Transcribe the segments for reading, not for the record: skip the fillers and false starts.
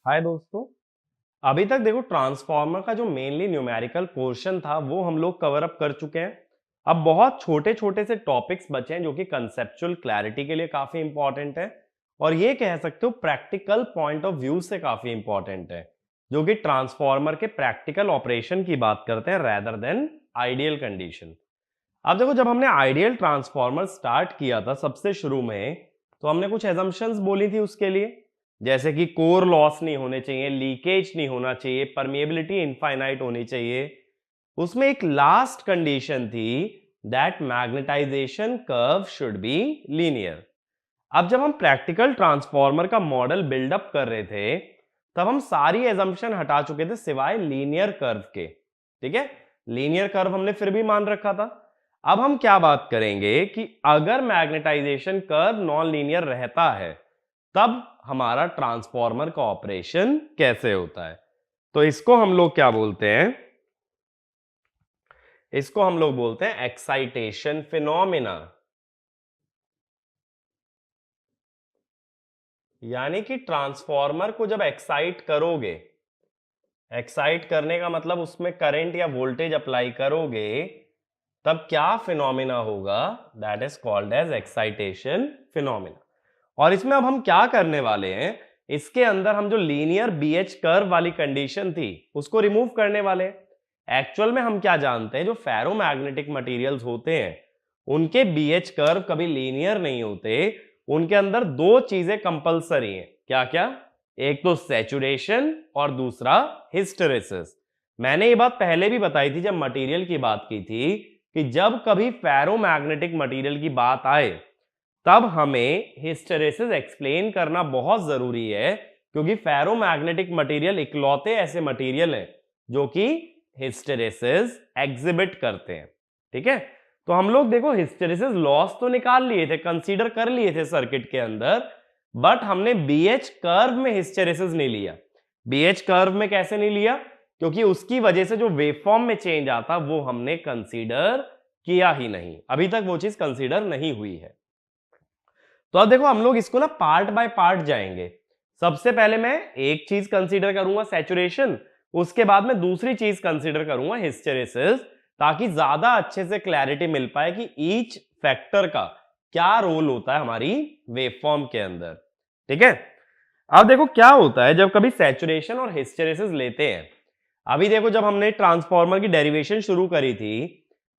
हाय दोस्तों। अभी तक देखो ट्रांसफार्मर का जो मेनली न्यूमेरिकल पोर्शन था वो हम लोग कवर अप कर चुके हैं। अब बहुत छोटे छोटे से टॉपिक्स बचे हैं जो कि कंसेप्चुअल क्लैरिटी के लिए काफी इंपॉर्टेंट है और ये कह सकते हो प्रैक्टिकल पॉइंट ऑफ व्यू से काफी इंपॉर्टेंट है, जो कि ट्रांसफार्मर के प्रैक्टिकल ऑपरेशन की बात करते हैं रेदर देन आइडियल कंडीशन। अब देखो, जब हमने आइडियल ट्रांसफार्मर स्टार्ट किया था सबसे शुरू में, तो हमने कुछ एजम्पशंस बोली थी उसके लिए, जैसे कि कोर लॉस नहीं होने चाहिए, लीकेज नहीं होना चाहिए, परमिएबिलिटी इनफाइनाइट होनी चाहिए। उसमें एक लास्ट कंडीशन थी that magnetization curve should be linear. अब जब हम प्रैक्टिकल ट्रांसफार्मर का मॉडल बिल्डअप कर रहे थे, तब हम सारी एजम्पशन हटा चुके थे सिवाय लीनियर कर्व के। ठीक है, लीनियर कर्व हमने फिर भी मान रखा था। अब हम क्या बात करेंगे कि अगर मैग्नेटाइजेशन कर्व नॉन लीनियर रहता है तब हमारा ट्रांसफार्मर का ऑपरेशन कैसे होता है। तो इसको हम लोग क्या बोलते हैं, इसको हम लोग बोलते हैं एक्साइटेशन फिनोमिना। यानी कि ट्रांसफार्मर को जब एक्साइट करोगे, एक्साइट करने का मतलब उसमें करंट या वोल्टेज अप्लाई करोगे, तब क्या फिनोमिना होगा, that is called as excitation phenomena. और इसमें अब हम क्या करने वाले हैं, इसके अंदर हम जो लीनियर बीएच कर्व वाली कंडीशन थी उसको रिमूव करने वाले हैं। एक्चुअल में हम क्या जानते हैं, जो फेरोमैग्नेटिक मटेरियल्स होते हैं उनके बीएच कर्व कभी लीनियर नहीं होते, उनके अंदर दो चीजें कंपलसरी हैं। क्या क्या? एक तो सैचुरेशन और दूसरा हिस्टेरेसिस। मैंने ये बात पहले भी बताई थी जब मटेरियल की बात की थी कि जब कभी फेरोमैग्नेटिक मटेरियल की बात आए तब हमें हिस्टेरेसिस एक्सप्लेन करना बहुत जरूरी है, क्योंकि फेरोमैग्नेटिक मटेरियल इकलौते ऐसे मटेरियल हैं जो कि हिस्टेरेसिस एग्जिबिट करते हैं। ठीक है, तो हम लोग देखो हिस्टेरेसिस लॉस तो निकाल लिए थे, कंसीडर कर लिए थे सर्किट के अंदर, बट हमने बीएच कर्व में हिस्टेरेसिस नहीं लिया। बीएच कर्व में कैसे नहीं लिया? क्योंकि उसकी वजह से जो वेवफॉर्म में चेंज आता वो हमने कंसीडर किया ही नहीं, अभी तक वो चीज कंसीडर नहीं हुई है। तो अब देखो हम लोग इसको ना पार्ट बाय पार्ट जाएंगे। सबसे पहले मैं एक चीज कंसीडर करूंगा सैचुरेशन, उसके बाद में दूसरी चीज कंसीडर करूंगा हिस्टेरेसिस, ताकि ज्यादा अच्छे से क्लैरिटी मिल पाए कि ईच फैक्टर का क्या रोल होता है हमारी वेवफॉर्म के अंदर। ठीक है, अब देखो क्या होता है जब कभी सैचुरेशन और हिस्टेरेसिस लेते हैं। अभी देखो, जब हमने ट्रांसफार्मर की डेरिवेशन शुरू करी थी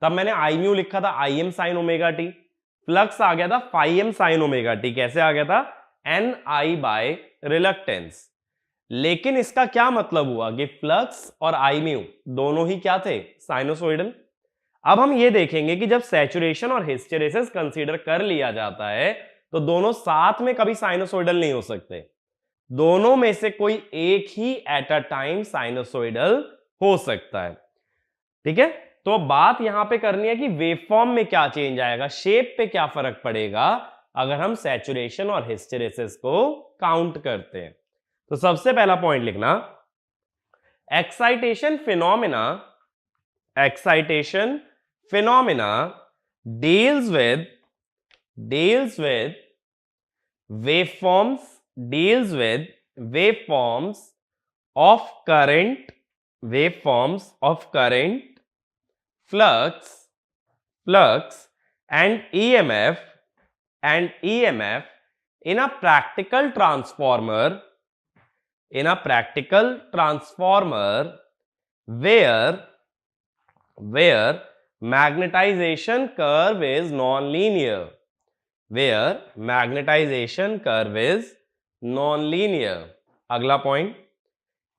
तब मैंने आई म्यू लिखा था I M sine omega t, flux आ गया था phi M sine omega t. कैसे आ गया था? N I by reluctance. लेकिन इसका क्या मतलब हुआ कि फ्लक्स और आई म्यू दोनों ही क्या थे? साइनोसोइडल। अब हम ये देखेंगे कि जब सैचुरेशन और हिस्टेरेसिस कंसीडर कर लिया जाता है तो दोनों साथ में कभी साइनोसोइडल नहीं हो सकते, दोनों में से कोई एक ही एट अ टाइम साइनोसोइडल हो सकता है। ठीक है, तो बात यहां पे करनी है कि वेवफॉर्म में क्या चेंज आएगा, शेप पे क्या फर्क पड़ेगा अगर हम सैचुरेशन और हिस्टेरेसिस को काउंट करते हैं। तो सबसे पहला पॉइंट लिखना, excitation phenomena, excitation phenomena deals with waveforms, deals with waveforms of current, waveforms of current, flux and EMF in a practical transformer, in a practical transformer where magnetization curve is non-linear, where magnetization curve is non-linear. अगला point,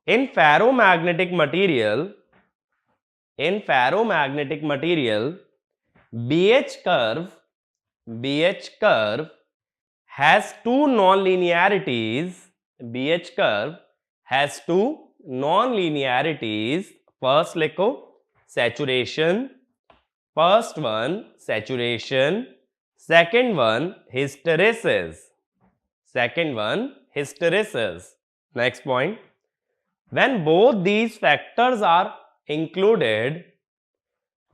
in ferromagnetic material, in ferromagnetic material BH curve has two non-linearities, BH curve has two non-linearities. first लिखो saturation, first one saturation, second one hysteresis, second one hysteresis. Next point, when both these factors are included,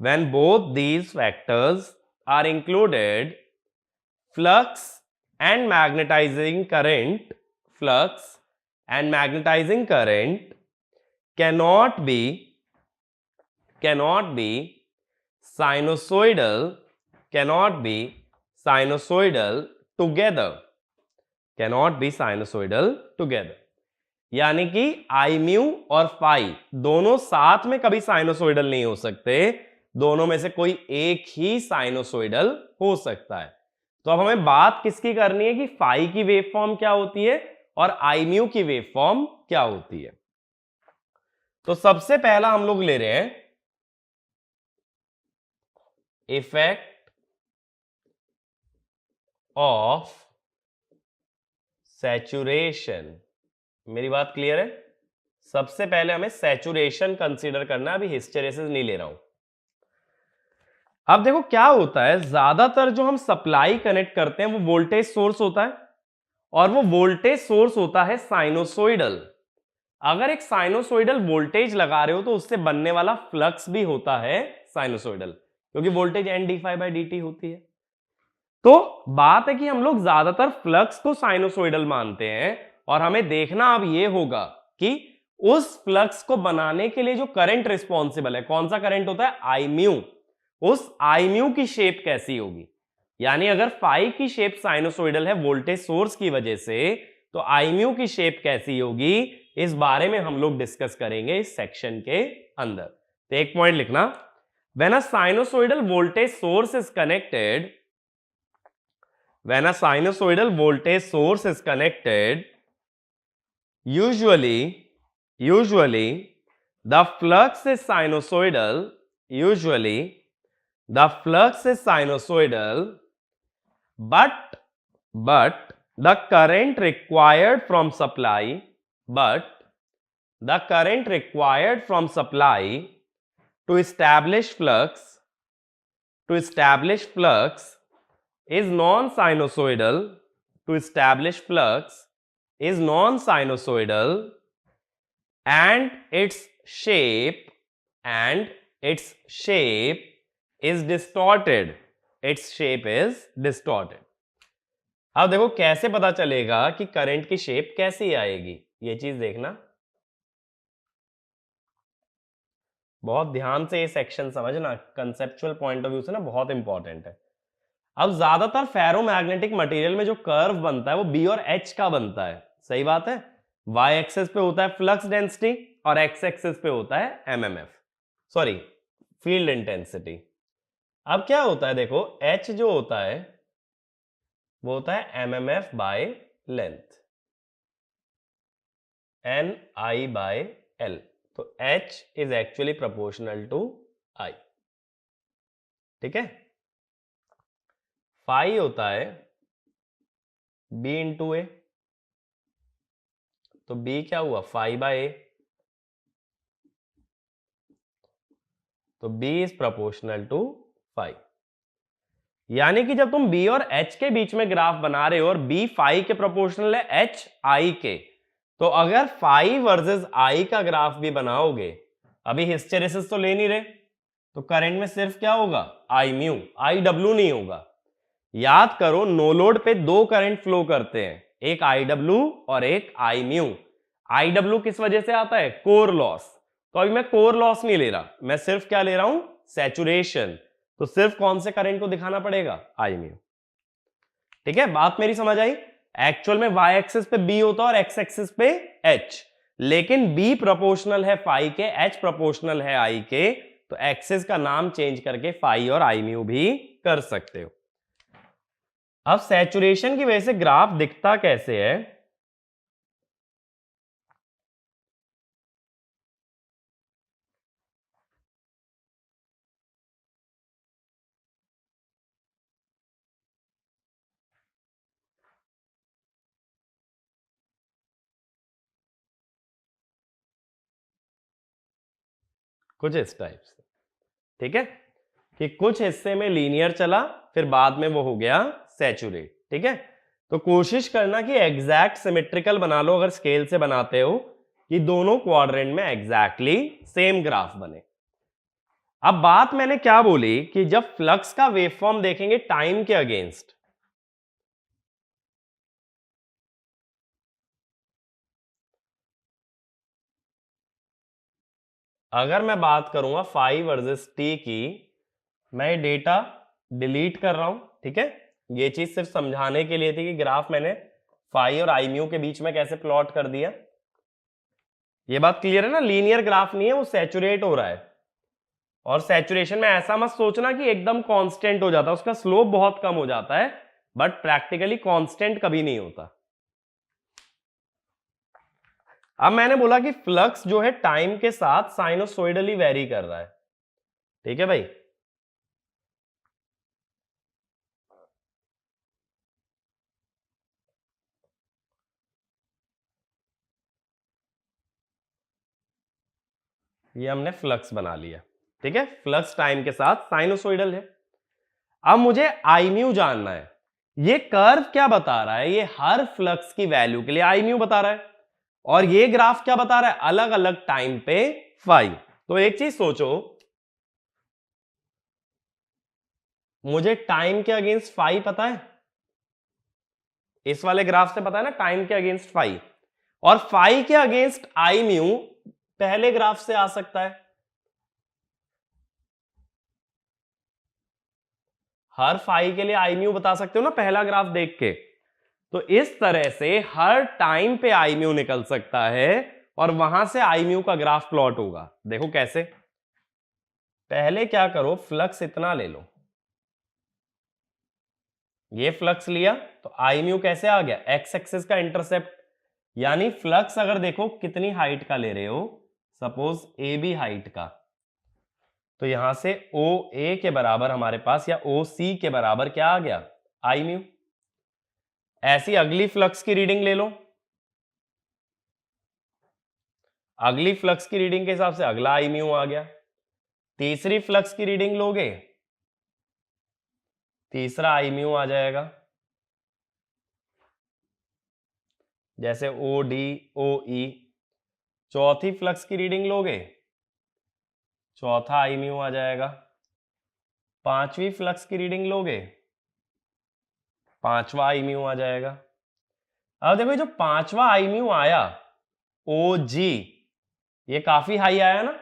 when both these factors are included, flux and magnetizing current, flux and magnetizing current cannot be sinusoidal together, यानी कि आई mu और phi दोनों साथ में कभी sinusoidal नहीं हो सकते, दोनों में से कोई एक ही साइनोसोइडल हो सकता है। तो अब हमें बात किसकी करनी है कि फाई की वेव फॉर्म क्या होती है और आई म्यू की वेव फॉर्म क्या होती है। तो सबसे पहला हम लोग ले रहे हैं इफेक्ट ऑफ सैचुरेशन। मेरी बात क्लियर है? सबसे पहले हमें सैचुरेशन कंसीडर करना है, अभी हिस्टेरेसिस नहीं ले रहा हूं। अब देखो क्या होता है, ज्यादातर जो हम सप्लाई कनेक्ट करते हैं वो वोल्टेज सोर्स होता है और वो वोल्टेज सोर्स होता है साइनोसोइडल। अगर एक साइनोसोइडल वोल्टेज लगा रहे हो तो उससे बनने वाला फ्लक्स भी होता है साइनोसोइडल, क्योंकि voltage N D phi by D T होती है। तो बात है कि हम लोग ज्यादातर फ्लक्स को साइनोसोइडल मानते हैं और हमें देखना अब ये होगा कि उस फ्लक्स को बनाने के लिए जो करंट रिस्पॉन्सिबल है, कौन सा करंट होता है, आई म्यू, उस आई म्यू की शेप कैसी होगी। यानी अगर फाई की शेप साइनोसोइडल है वोल्टेज सोर्स की वजह से, तो आई म्यू की शेप कैसी होगी, इस बारे में हम लोग डिस्कस करेंगे इस सेक्शन के अंदर। तो एक पॉइंट लिखना, when a sinusoidal voltage source is connected, when a sinusoidal voltage source is connected, usually the flux is sinusoidal, but the current required from supply to establish flux is non-sinusoidal, and its shape is distorted. अब देखो कैसे पता चलेगा कि current की shape कैसी आएगी, ये चीज देखना, बहुत ध्यान से ये सेक्शन समझना, कंसेप्चुअल पॉइंट ऑफ व्यू से ना बहुत इंपॉर्टेंट है। अब ज्यादातर फेरोमैग्नेटिक मटेरियल में जो कर्व बनता है वो बी और एच का बनता है, सही बात है। वाई एक्सेस पे होता है फ्लक्स डेंसिटी और एक्स एक्सेस पे होता है एमएमएफ, सॉरी फील्ड इंटेंसिटी। अब क्या होता है देखो, एच जो होता है वो होता है MMF by length, N I by L. तो H is actually proportional to I, ठीक है। फाई होता है बी इंटू ए, तो बी क्या हुआ, फाई बाय ए, तो B is proportional to phi. यानी कि जब तुम बी और एच के बीच में ग्राफ बना रहे हो और बी फाई के प्रोपोर्शनल है एच आई के, तो अगर फाई वर्सेस आई का ग्राफ भी बनाओगे, अभी हिस्टेरेसिस तो ले नहीं रहे, तो करंट में सिर्फ क्या होगा, आई म्यू, आई डब्ल्यू नहीं होगा। याद करो नो लोड पे दो करंट फ्लो करते हैं, एक आई डब्ल्यू और एक आई म्यू। आई डब्ल्यू किस वजह से आता है, कोर लॉस, तो अभी मैं कोर लॉस नहीं ले रहा, मैं सिर्फ क्या ले रहा हूं, सैचुरेशन। तो सिर्फ कौन से करंट को दिखाना पड़ेगा, आई म्यू, ठीक है। बात मेरी समझ आई। एक्चुअल में वाई एक्सिस पे बी होता है और एक्स एक्सिस पे एच, लेकिन बी प्रोपोर्शनल है फाई के, एच प्रोपोर्शनल है आई के, तो एक्सिस का नाम चेंज करके फाई और आई म्यू भी कर सकते हो। अब सैचुरेशन की वजह से ग्राफ दिखता कैसे है, कुछ इस टाइप से, ठीक है, कि कुछ हिस्से में लीनियर चला फिर बाद में वो हो गया सैचुरेट, ठीक है। तो कोशिश करना कि एग्जैक्ट सिमेट्रिकल बना लो अगर स्केल से बनाते हो, कि दोनों क्वाड्रेंट में एग्जैक्टली सेम ग्राफ बने। अब बात मैंने क्या बोली कि जब फ्लक्स का वेवफॉर्म देखेंगे टाइम के अगेंस्ट, अगर मैं बात करूंगा फाई वर्सेस टी की, मैं डेटा डिलीट कर रहा हूं, ठीक है। ये चीज सिर्फ समझाने के लिए थी कि ग्राफ मैंने फाई और आई म्यू के बीच में कैसे प्लॉट कर दिया। ये बात क्लियर है ना, लीनियर ग्राफ नहीं है, वो सैचुरेट हो रहा है। और सैचुरेशन में ऐसा मत सोचना कि एकदम कांस्टेंट हो जाता है, उसका स्लोप बहुत कम हो जाता है, बट प्रैक्टिकली कांस्टेंट कभी नहीं होता। अब मैंने बोला कि फ्लक्स जो है टाइम के साथ साइनोसोइडली वेरी कर रहा है, ठीक है भाई। ये हमने फ्लक्स बना लिया, ठीक है। फ्लक्स टाइम के साथ साइनोसोइडल है। अब मुझे आई म्यू जानना है। ये कर्व क्या बता रहा है? ये हर फ्लक्स की वैल्यू के लिए आई म्यू बता रहा है, और ये ग्राफ क्या बता रहा है? अलग अलग टाइम पे फाई। तो एक चीज सोचो, मुझे टाइम के अगेंस्ट फाई पता है, इस वाले ग्राफ से पता है ना, टाइम के अगेंस्ट फाई, और फाई के अगेंस्ट आई म्यू पहले ग्राफ से आ सकता है। हर फाई के लिए आई म्यू बता सकते हो ना पहला ग्राफ देख के। तो इस तरह से हर टाइम पे आई म्यू निकल सकता है, और वहां से आई म्यू का ग्राफ प्लॉट होगा। देखो कैसे। पहले क्या करो, फ्लक्स इतना ले लो, ये फ्लक्स लिया तो आई म्यू कैसे आ गया? एक्स एक्सिस का इंटरसेप्ट, यानी फ्लक्स अगर देखो कितनी हाइट का ले रहे हो, सपोज ए बी हाइट का, तो यहां से ओ ए के बराबर हमारे पास, या ओ सी के बराबर क्या आ गया? आई म्यू। ऐसी अगली फ्लक्स की रीडिंग ले लो, अगली फ्लक्स की रीडिंग के हिसाब से अगला आई म्यू आ गया। तीसरी फ्लक्स की रीडिंग लोगे, तीसरा आई म्यू आ जाएगा, जैसे ओ डी ओ ई। चौथी फ्लक्स की रीडिंग लोगे, चौथा आई म्यू आ जाएगा। पांचवी फ्लक्स की रीडिंग लोगे, पांचवा आई म्यू आ जाएगा। अब देखो जो पांचवा आई म्यू आया, ओ जी, ये काफी हाई आया ना।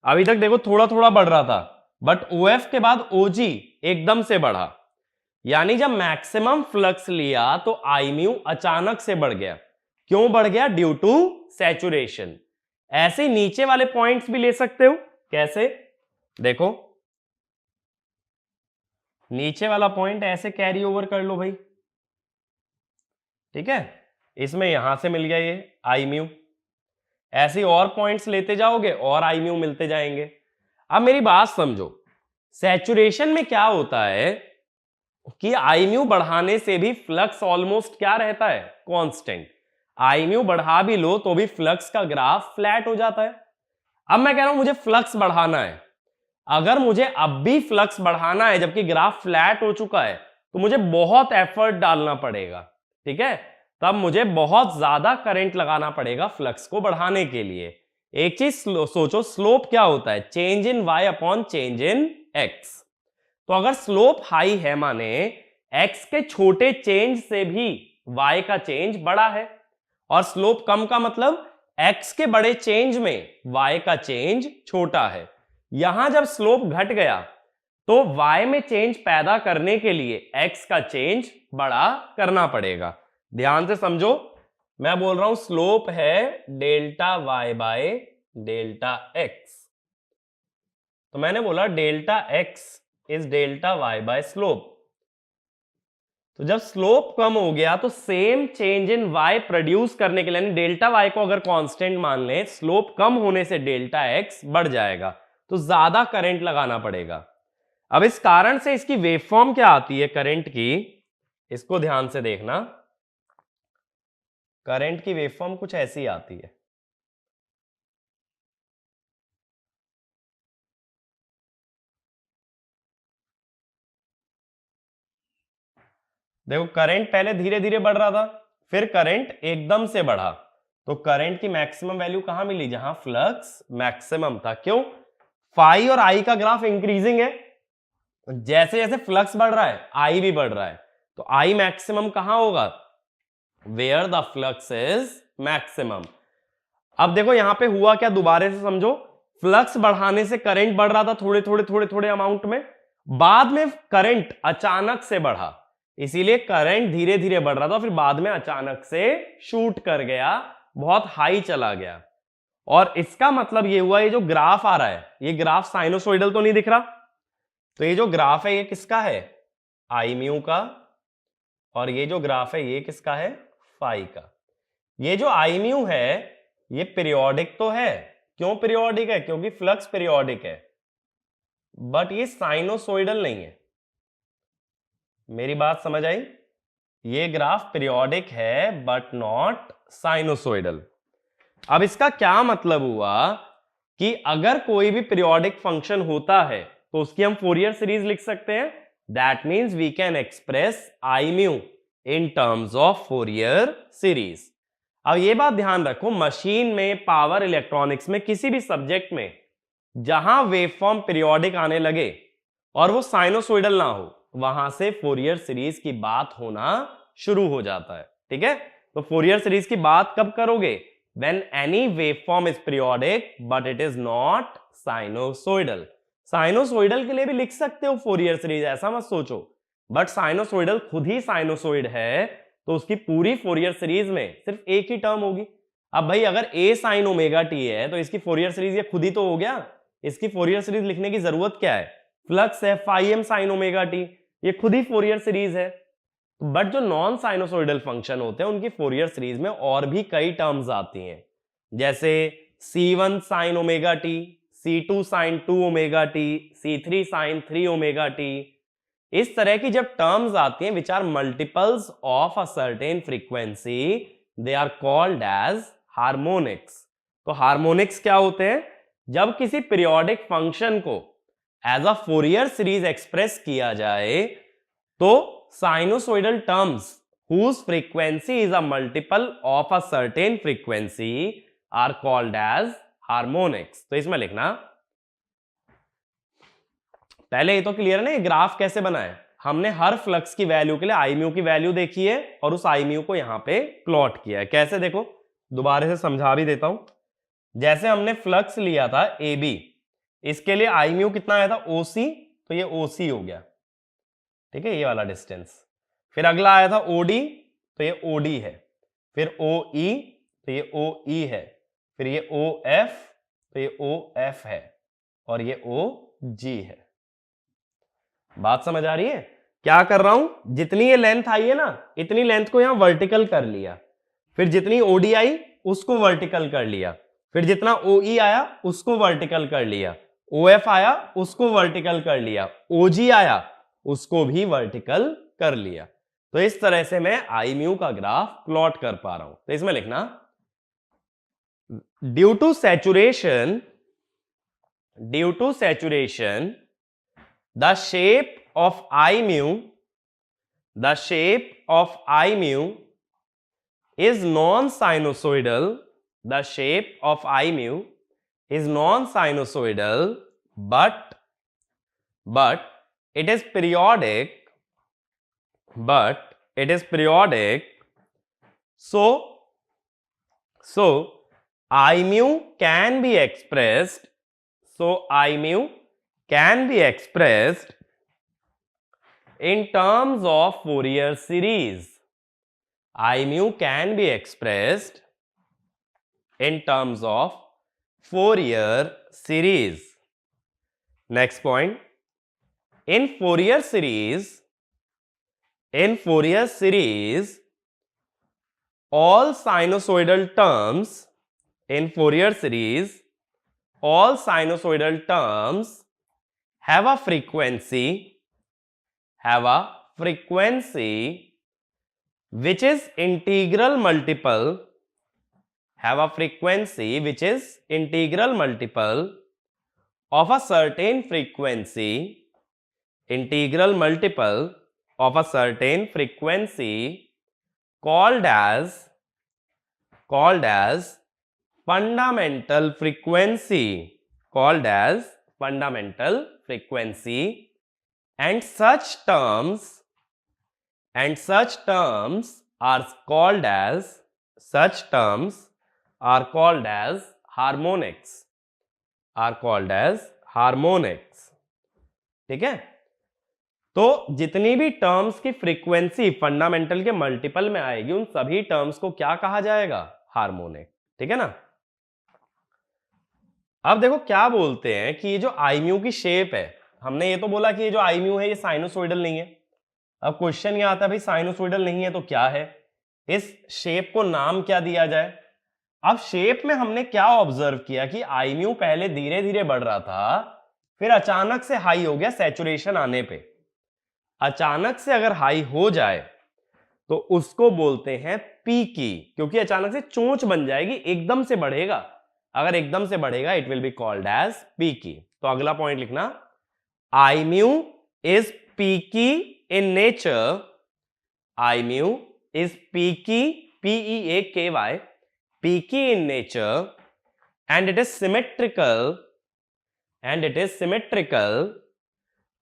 अभी तक देखो थोड़ा थोड़ा बढ़ रहा था, बट ओ एफ के बाद ओ जी एकदम से बढ़ा, यानी जब मैक्सिमम फ्लक्स लिया तो आई म्यू अचानक से बढ़ गया। क्यों बढ़ गया? Due to saturation. ऐसे नीचे वाले पॉइंट्स भी ले सकते हो। कैसे? देखो नीचे वाला पॉइंट ऐसे कैरी ओवर कर लो भाई, ठीक है। इसमें यहां से मिल गया ये आई म्यू, ऐसे और पॉइंट्स लेते जाओगे और आई म्यू मिलते जाएंगे। अब मेरी बात समझो, सैचुरेशन में क्या होता है कि आई म्यू बढ़ाने से भी फ्लक्स ऑलमोस्ट क्या रहता है? कांस्टेंट। आई म्यू बढ़ा भी लो तो भी फ्लक्स का ग्राफ फ्लैट हो जाता है। अब मैं कह रहा हूं मुझे फ्लक्स बढ़ाना है, अगर मुझे अब भी फ्लक्स बढ़ाना है जबकि ग्राफ फ्लैट हो चुका है, तो मुझे बहुत एफर्ट डालना पड़ेगा, ठीक है। तब मुझे बहुत ज्यादा करंट लगाना पड़ेगा फ्लक्स को बढ़ाने के लिए। एक चीज सोचो, स्लोप क्या होता है? Change in Y upon change in X. तो अगर स्लोप हाई है, माने एक्स के छोटे चेंज से भी वाई का चेंज बड़ा है, और स्लोप कम का मतलब एक्स के बड़े चेंज में वाई का चेंज छोटा है। यहां जब स्लोप घट गया तो वाई में चेंज पैदा करने के लिए एक्स का चेंज बड़ा करना पड़ेगा। ध्यान से समझो, मैं बोल रहा हूं स्लोप है delta Y by delta X, तो मैंने बोला delta X is delta Y by slope. तो जब स्लोप कम हो गया तो same change in Y produce करने के लिए, डेल्टा वाई को अगर कांस्टेंट मान लें, स्लोप कम होने से डेल्टा एक्स बढ़ जाएगा, तो ज्यादा करंट लगाना पड़ेगा। अब इस कारण से इसकी वेवफॉर्म क्या आती है करंट की, इसको ध्यान से देखना। करंट की वेवफॉर्म कुछ ऐसी आती है, देखो करंट पहले धीरे धीरे बढ़ रहा था, फिर करंट एकदम से बढ़ा, तो करंट की मैक्सिमम वैल्यू कहां मिली? जहां फ्लक्स मैक्सिमम था। क्यों? फाई और आई का ग्राफ इंक्रीजिंग है, जैसे जैसे फ्लक्स बढ़ रहा है आई भी बढ़ रहा है, तो आई मैक्सिमम कहां होगा? Where the flux is maximum. अब देखो यहां पे हुआ क्या, दोबारा से समझो। फ्लक्स बढ़ाने से करंट बढ़ रहा था थोड़े थोड़े थोड़े थोड़े अमाउंट में, बाद में करंट अचानक से बढ़ा, इसीलिए करंट धीरे धीरे बढ़ रहा था, फिर बाद में अचानक से शूट कर गया, बहुत हाई चला गया। और इसका मतलब ये हुआ, ये जो ग्राफ आ रहा है, ये ग्राफ साइनोसोइडल तो नहीं दिख रहा, तो ये जो ग्राफ है ये किसका है, आई म्यू का, और ये जो ग्राफ है ये किसका है, फाई का। ये जो आई म्यू है ये पीरियोडिक तो है, क्यों पीरियोडिक है, क्योंकि फ्लक्स पीरियोडिक है, बट ये साइनोसोइडल नहीं है। मेरी बात समझ आई? ये ग्राफ पीरियोडिक है बट नॉट साइनोसोइडल। अब इसका क्या मतलब हुआ कि अगर कोई भी पीरियोडिक फंक्शन होता है तो उसकी हम फोरियर सीरीज लिख सकते हैं। That means we can express I mu in terms of Fourier series. अब ये बात ध्यान रखो, मशीन में, पावर इलेक्ट्रॉनिक्स में, किसी भी सब्जेक्ट में जहां वेवफॉर्म पीरियोडिक आने लगे और वो साइनोसोइडल ना हो, वहां से फोरियर सीरीज की बात होना शुरू हो जाता है। ठीक है, तो फोरियर सीरीज की बात कब करोगे, when any waveform is periodic but it is not sinusoidal। Sinusoidal के लिए भी लिख सकते हो फोरियर सीरीज, ऐसा मत सोचो, बट साइनोसोइडल खुद ही साइनोसोइड है, तो उसकी पूरी फोरियर सीरीज में सिर्फ एक ही टर्म होगी। अब भाई अगर a sin ओमेगा t है तो इसकी फोरियर सीरीज ये खुद ही तो हो गया, इसकी फोरियर सीरीज लिखने की जरूरत क्या है, फ्लक्स है phi m sin omega t, ये खुद ही फोरियर सीरीज है। बट जो नॉन साइनोसोइडल फंक्शन होते हैं उनकी फोरियर सीरीज में और भी कई टर्म्स आती हैं, जैसे C1 sin omega T, C2 sin 2 omega T, C3 sin 3 omega T. इस तरह की जब टर्म्स आती हैं which are multiples of a certain frequency, they are called as harmonics. तो हार्मोनिक्स क्या होते हैं, जब किसी पीरियोडिक फंक्शन को as a Fourier series express किया जाए तो sinusoidal terms whose frequency is a multiple of a certain frequency are called as harmonics। तो इसमें लिखना, पहले ये तो क्लियर है ना, ये ग्राफ कैसे बना है, हमने हर फ्लक्स की वैल्यू के लिए आई म्यू की वैल्यू देखी है और उस आई म्यू को यहां पे प्लॉट किया है। कैसे देखो, दोबारा से समझा भी देता हूं। जैसे हमने फ्लक्स लिया था ए बी, इसके लिए आई म्यू कितना आया था, ओसी, तो ये ओसी हो गया, ठीक है, ये वाला डिस्टेंस। फिर अगला आया था ओडी, तो ये ओडी है, फिर ओ ई, तो ये ओ ई है, फिर ये ओ एफ, तो ये ओ एफ है, और ये ओ जी है। बात समझ आ रही है? क्या कर रहा हूं, जितनी ये लेंथ आई है ना, इतनी लेंथ को यहां वर्टिकल कर लिया, फिर जितनी ओडी आई उसको वर्टिकल कर लिया, फिर जितना ओ ई आया उसको वर्टिकल कर लिया, ओ एफ आया उसको वर्टिकल कर लिया, ओ जी आया उसको भी वर्टिकल कर लिया। तो इस तरह से मैं आई म्यू का ग्राफ प्लॉट कर पा रहा हूं। तो इसमें लिखना, due to saturation the shape of I mu is non-sinusoidal, the shape of I mu is non-sinusoidal, but it is periodic, so I mu can be expressed, in terms of Fourier series. I mu can be expressed in terms of Fourier series. Next point, in Fourier series, all sinusoidal terms have a frequency which is integral multiple of a certain frequency, called as fundamental frequency, and such terms are called as harmonics। Are called as harmonics. ठीक है, तो जितनी भी terms की frequency fundamental के multiple में आएगी उन सभी टर्म्स को क्या कहा जाएगा? हार्मोनिक। ठीक है ना। अब देखो क्या बोलते हैं कि ये जो आई म्यू की शेप है, हमने ये तो बोला कि ये जो आई म्यू है ये साइनोसोइडल नहीं है। अब क्वेश्चन ये आता है भाई साइनोसोइडल नहीं है तो क्या है, इस शेप को नाम क्या दिया जाए? अब शेप में हमने क्या ऑब्जर्व किया कि आई म्यू पहले धीरे धीरे बढ़ रहा था, फिर अचानक से हाई हो गया सैचुरेशन आने पे। अचानक से अगर हाई हो जाए तो उसको बोलते हैं पीकी, क्योंकि अचानक से चोंच बन जाएगी, एकदम से बढ़ेगा। अगर एकदम से बढ़ेगा it will be called as peaky. तो अगला पॉइंट लिखना, I mu is peaky in nature, I mu is peaky, PEAKY, peaky in nature, and it is symmetrical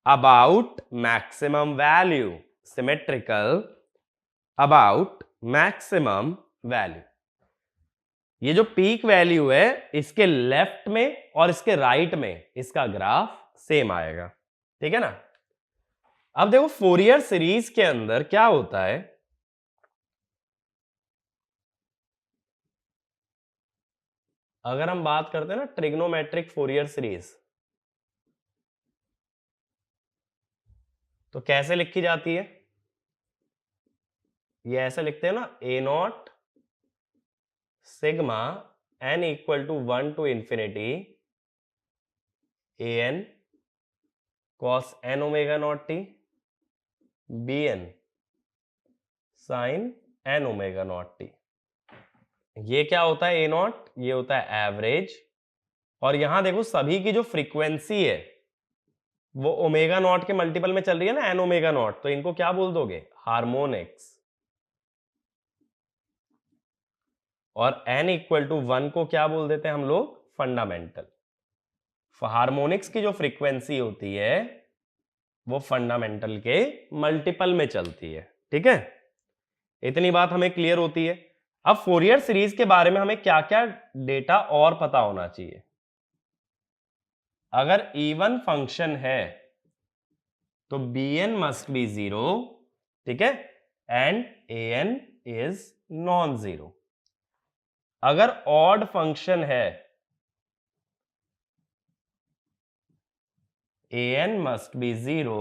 about maximum value, symmetrical about maximum value। ये जो peak value है इसके left में और इसके राइट में इसका ग्राफ सेम आएगा। ठीक है ना। अब देखो फोरियर सीरीज के अंदर क्या होता है, अगर हम बात करते हैं ना ट्रिग्नोमेट्रिक फोरियर सीरीज, तो कैसे लिखी जाती है? ये ऐसे लिखते हैं ना, a naught sigma n equal to 1 to infinity an cos n omega naught t bn sin n omega naught t. ये क्या होता है? ए नॉट, ये होता है एवरेज, और यहां देखो सभी की जो फ्रीक्वेंसी है वो ओमेगा नॉट के मल्टीपल में चल रही है ना, एन ओमेगा नॉट, तो इनको क्या बोल दोगे? हार्मोनिक्स। और n इक्वल टू 1 को क्या बोल देते हैं हम लोग? फंडामेंटल। हार्मोनिक्स की जो फ्रीक्वेंसी होती है वो फंडामेंटल के मल्टीपल में चलती है। ठीक है, इतनी बात हमें क्लियर होती है। अब फोरियर सीरीज के बारे में हमें क्या क्या डेटा और पता होना चाहिए? अगर इवन फंक्शन है तो bn मस्ट बी 0, ठीक है, and an is non zero. अगर ऑड फंक्शन है an must be 0,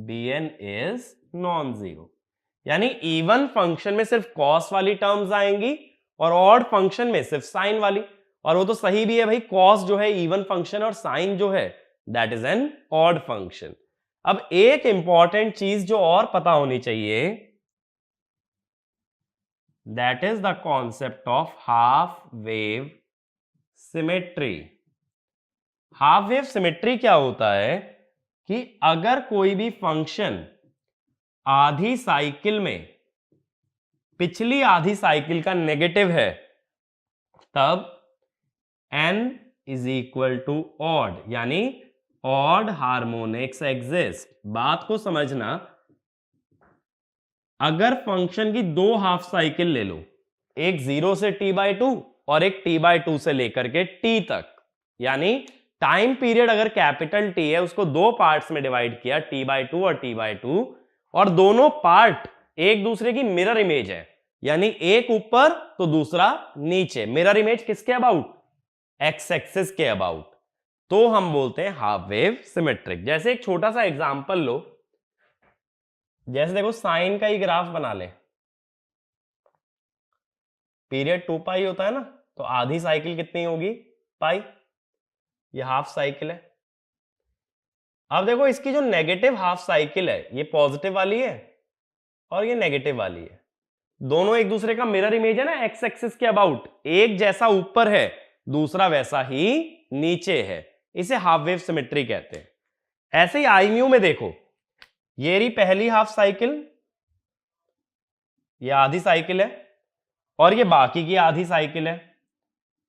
bn is non zero. यानी इवन फंक्शन में सिर्फ कॉस वाली टर्म्स आएंगी और ऑड फंक्शन में सिर्फ साइन वाली। और वो तो सही भी है भाई, कॉस जो है इवन फंक्शन और साइन जो है that is an odd function. अब एक इंपॉर्टेंट चीज जो और पता होनी चाहिए, that is the concept of half wave symmetry. Half wave symmetry क्या होता है कि अगर कोई भी फंक्शन आधी साइकिल में पिछली आधी साइकिल का नेगेटिव है तब n is equal to odd, यानी ऑड हार्मोनिक्स एग्जिस्ट। बात को समझना, अगर फंक्शन की दो हाफ साइकिल ले लो, एक 0 से t/2 और एक t/2 से लेकर के t तक, यानी टाइम पीरियड अगर कैपिटल T है उसको दो पार्ट्स में डिवाइड किया, t/2 और t/2, और दोनों पार्ट एक दूसरे की मिरर इमेज है, यानी एक ऊपर तो दूसरा नीचे। मिरर इमेज किसके अबाउट? एक्स एक्सिस के अबाउट। तो हम बोलते हैं हाफ वेव सिमेट्रिक। जैसे एक छोटा सा एग्जांपल लो, जैसे देखो साइन का ही ग्राफ बना ले, पीरियड 2π होता है ना, तो आधी साइकिल कितनी होगी? पाई। ये हाफ साइकिल है। अब देखो इसकी जो नेगेटिव हाफ साइकिल है ये पॉजिटिव वाली है और ये नेगेटिव वाली है, दोनों एक दूसरे का मिरर इमेज है ना, एक्स एक्सिस के अबाउट। एक जैसा ऊपर है दूसरा वैसा ही नीचे है, इसे हाफ वेव सिमेट्री कहते हैं। ऐसे ही आई म्यू में देखो, ये रही पहली हाफ साइकिल, ये आधी साइकिल है, और ये बाकी की आधी साइकिल है।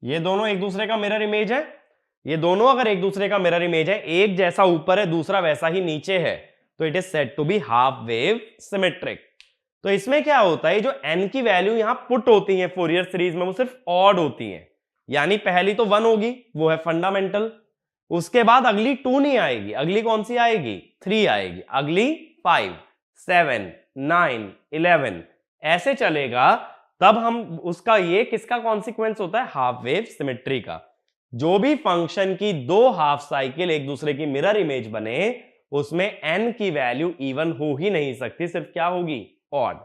ये दोनों एक दूसरे का मिरर इमेज है। ये दोनों अगर एक दूसरे का मिरर इमेज है, एक जैसा ऊपर है दूसरा वैसा ही नीचे है, तो it is said to be half wave symmetric. तो इसमें क्या होता है, जो n की वैल्यू यहां पुट होती है फोरियर सीरीज में वो सिर्फ ऑड होती है, यानी पहली तो 1 होगी वो है फंडामेंटल, उसके बाद अगली 2 नहीं आएगी, अगली कौन सी आएगी? 3 आएगी, अगली 5, 7, 9, 11 ऐसे चलेगा। तब हम उसका ये किसका कॉन्सिक्वेंस होता है? हाफ वेव सिमेट्री का। जो भी फंक्शन की 2 हाफ साइकिल एक दूसरे की मिरर इमेज बने उसमें n की वैल्यू इवन हो ही नहीं सकती, सिर्फ क्या होगी? ऑड।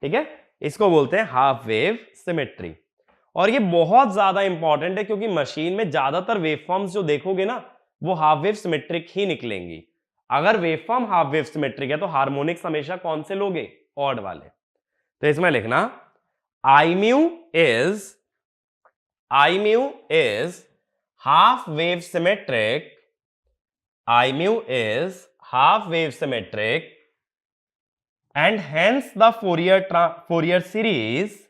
ठीक है, इसको बोलते हैं हाफ वेव सिमेट्री। और ये बहुत ज्यादा इंपॉर्टेंट है क्योंकि मशीन में ज्यादातर वेवफॉर्म्स जो देखोगे ना वो हाफ वेव सिमेट्रिक ही निकलेंगी। अगर वेवफॉर्म हाफ वेव सिमेट्रिक है तो हार्मोनिक्स हमेशा कौन से लोगे? ऑड वाले। तो इसमें लिखना I mu is half wave symmetric. I mu is half wave symmetric, and hence the Fourier series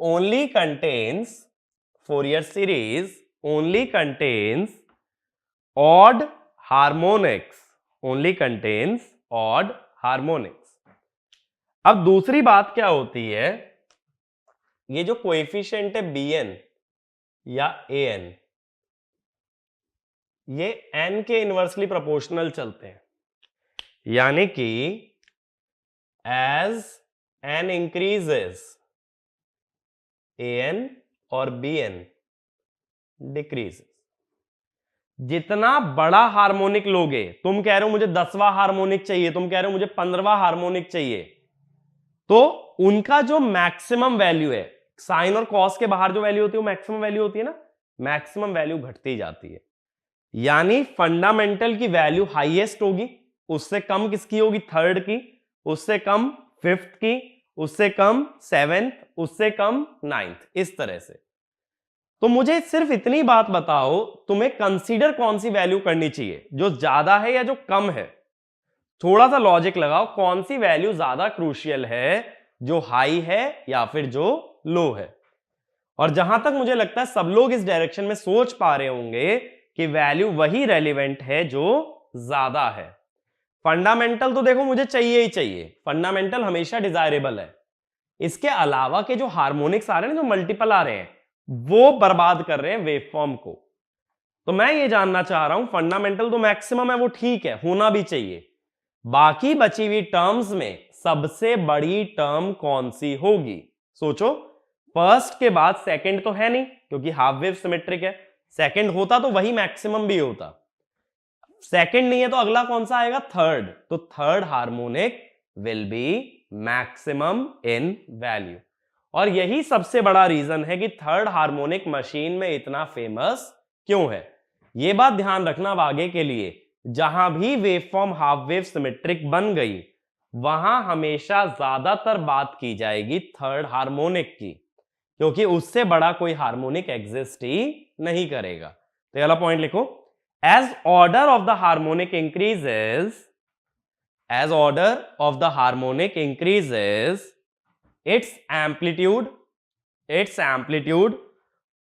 only contains odd harmonics. अब दूसरी बात क्या होती है, ये जो कोएफिशिएंट है bn या an ये n के इनवर्सली प्रोपोर्शनल चलते हैं, यानी कि as n increases an और bn decreases। जितना बड़ा हार्मोनिक लोगे, तुम कह रहे हो मुझे 10वां हार्मोनिक चाहिए, तुम कह रहे हो मुझे 15वां हार्मोनिक चाहिए, तो उनका जो मैक्सिमम वैल्यू है, साइन और कॉस के बाहर जो वैल्यू होती है वो मैक्सिमम वैल्यू होती है ना, मैक्सिमम वैल्यू घटती जाती है। यानी फंडामेंटल की वैल्यू हाईएस्ट होगी, उससे कम किसकी होगी? थर्ड की, उससे कम फिफ्थ की, उससे कम सेवेंथ, उससे कम नाइन्थ, इस तरह से। तो मुझे सिर्फ इतनी बात बताओ, तुम्हें कंसीडर कौन सी वैल्यू करनी चाहिए, जो ज्यादा है या जो कम है? थोड़ा सा लॉजिक लगाओ, कौन सी वैल्यू ज्यादा क्रूशियल है, जो हाई है या फिर जो लो है? और जहां तक मुझे लगता है सब लोग इस डायरेक्शन में सोच पा रहे होंगे कि वैल्यू वही रेलिवेंट है जो ज्यादा है। फंडामेंटल तो देखो मुझे चाहिए ही चाहिए, फंडामेंटल हमेशा डिजायरेबल है। इसके अलावा के जो हार्मोनिक्स आ रहे हैं, जो मल्टीपल आ रहे हैं, वो बर्बाद कर रहे हैं वेवफॉर्म को। तो मैं ये जानना चाह रहा हूं, फंडामेंटल तो मैक्सिमम है, वो ठीक है, होना भी चाहिए, बाकी बची हुई टर्म्स में सबसे बड़ी टर्म कौन सी होगी? सोचो, फर्स्ट के बाद सेकंड तो है नहीं क्योंकि हाफ वेव सिमेट्रिक है, सेकंड होता तो वही मैक्सिमम भी होता, सेकंड नहीं है तो अगला कौन सा आएगा? थर्ड। तो third harmonic will be maximum in value. और यही सबसे बड़ा रीजन है कि थर्ड हार्मोनिक मशीन में इतना फेमस क्यों है। यह बात ध्यान रखना आगे के लिए, जहां भी वेवफॉर्म हाफ वेव सिमेट्रिक बन गई वहां हमेशा ज्यादातर बात की जाएगी थर्ड हार्मोनिक की, क्योंकि उससे बड़ा कोई हार्मोनिक एग्जिस्ट ही नहीं करेगा। तो ये वाला पॉइंट लिखो, as order of the harmonic increases its amplitude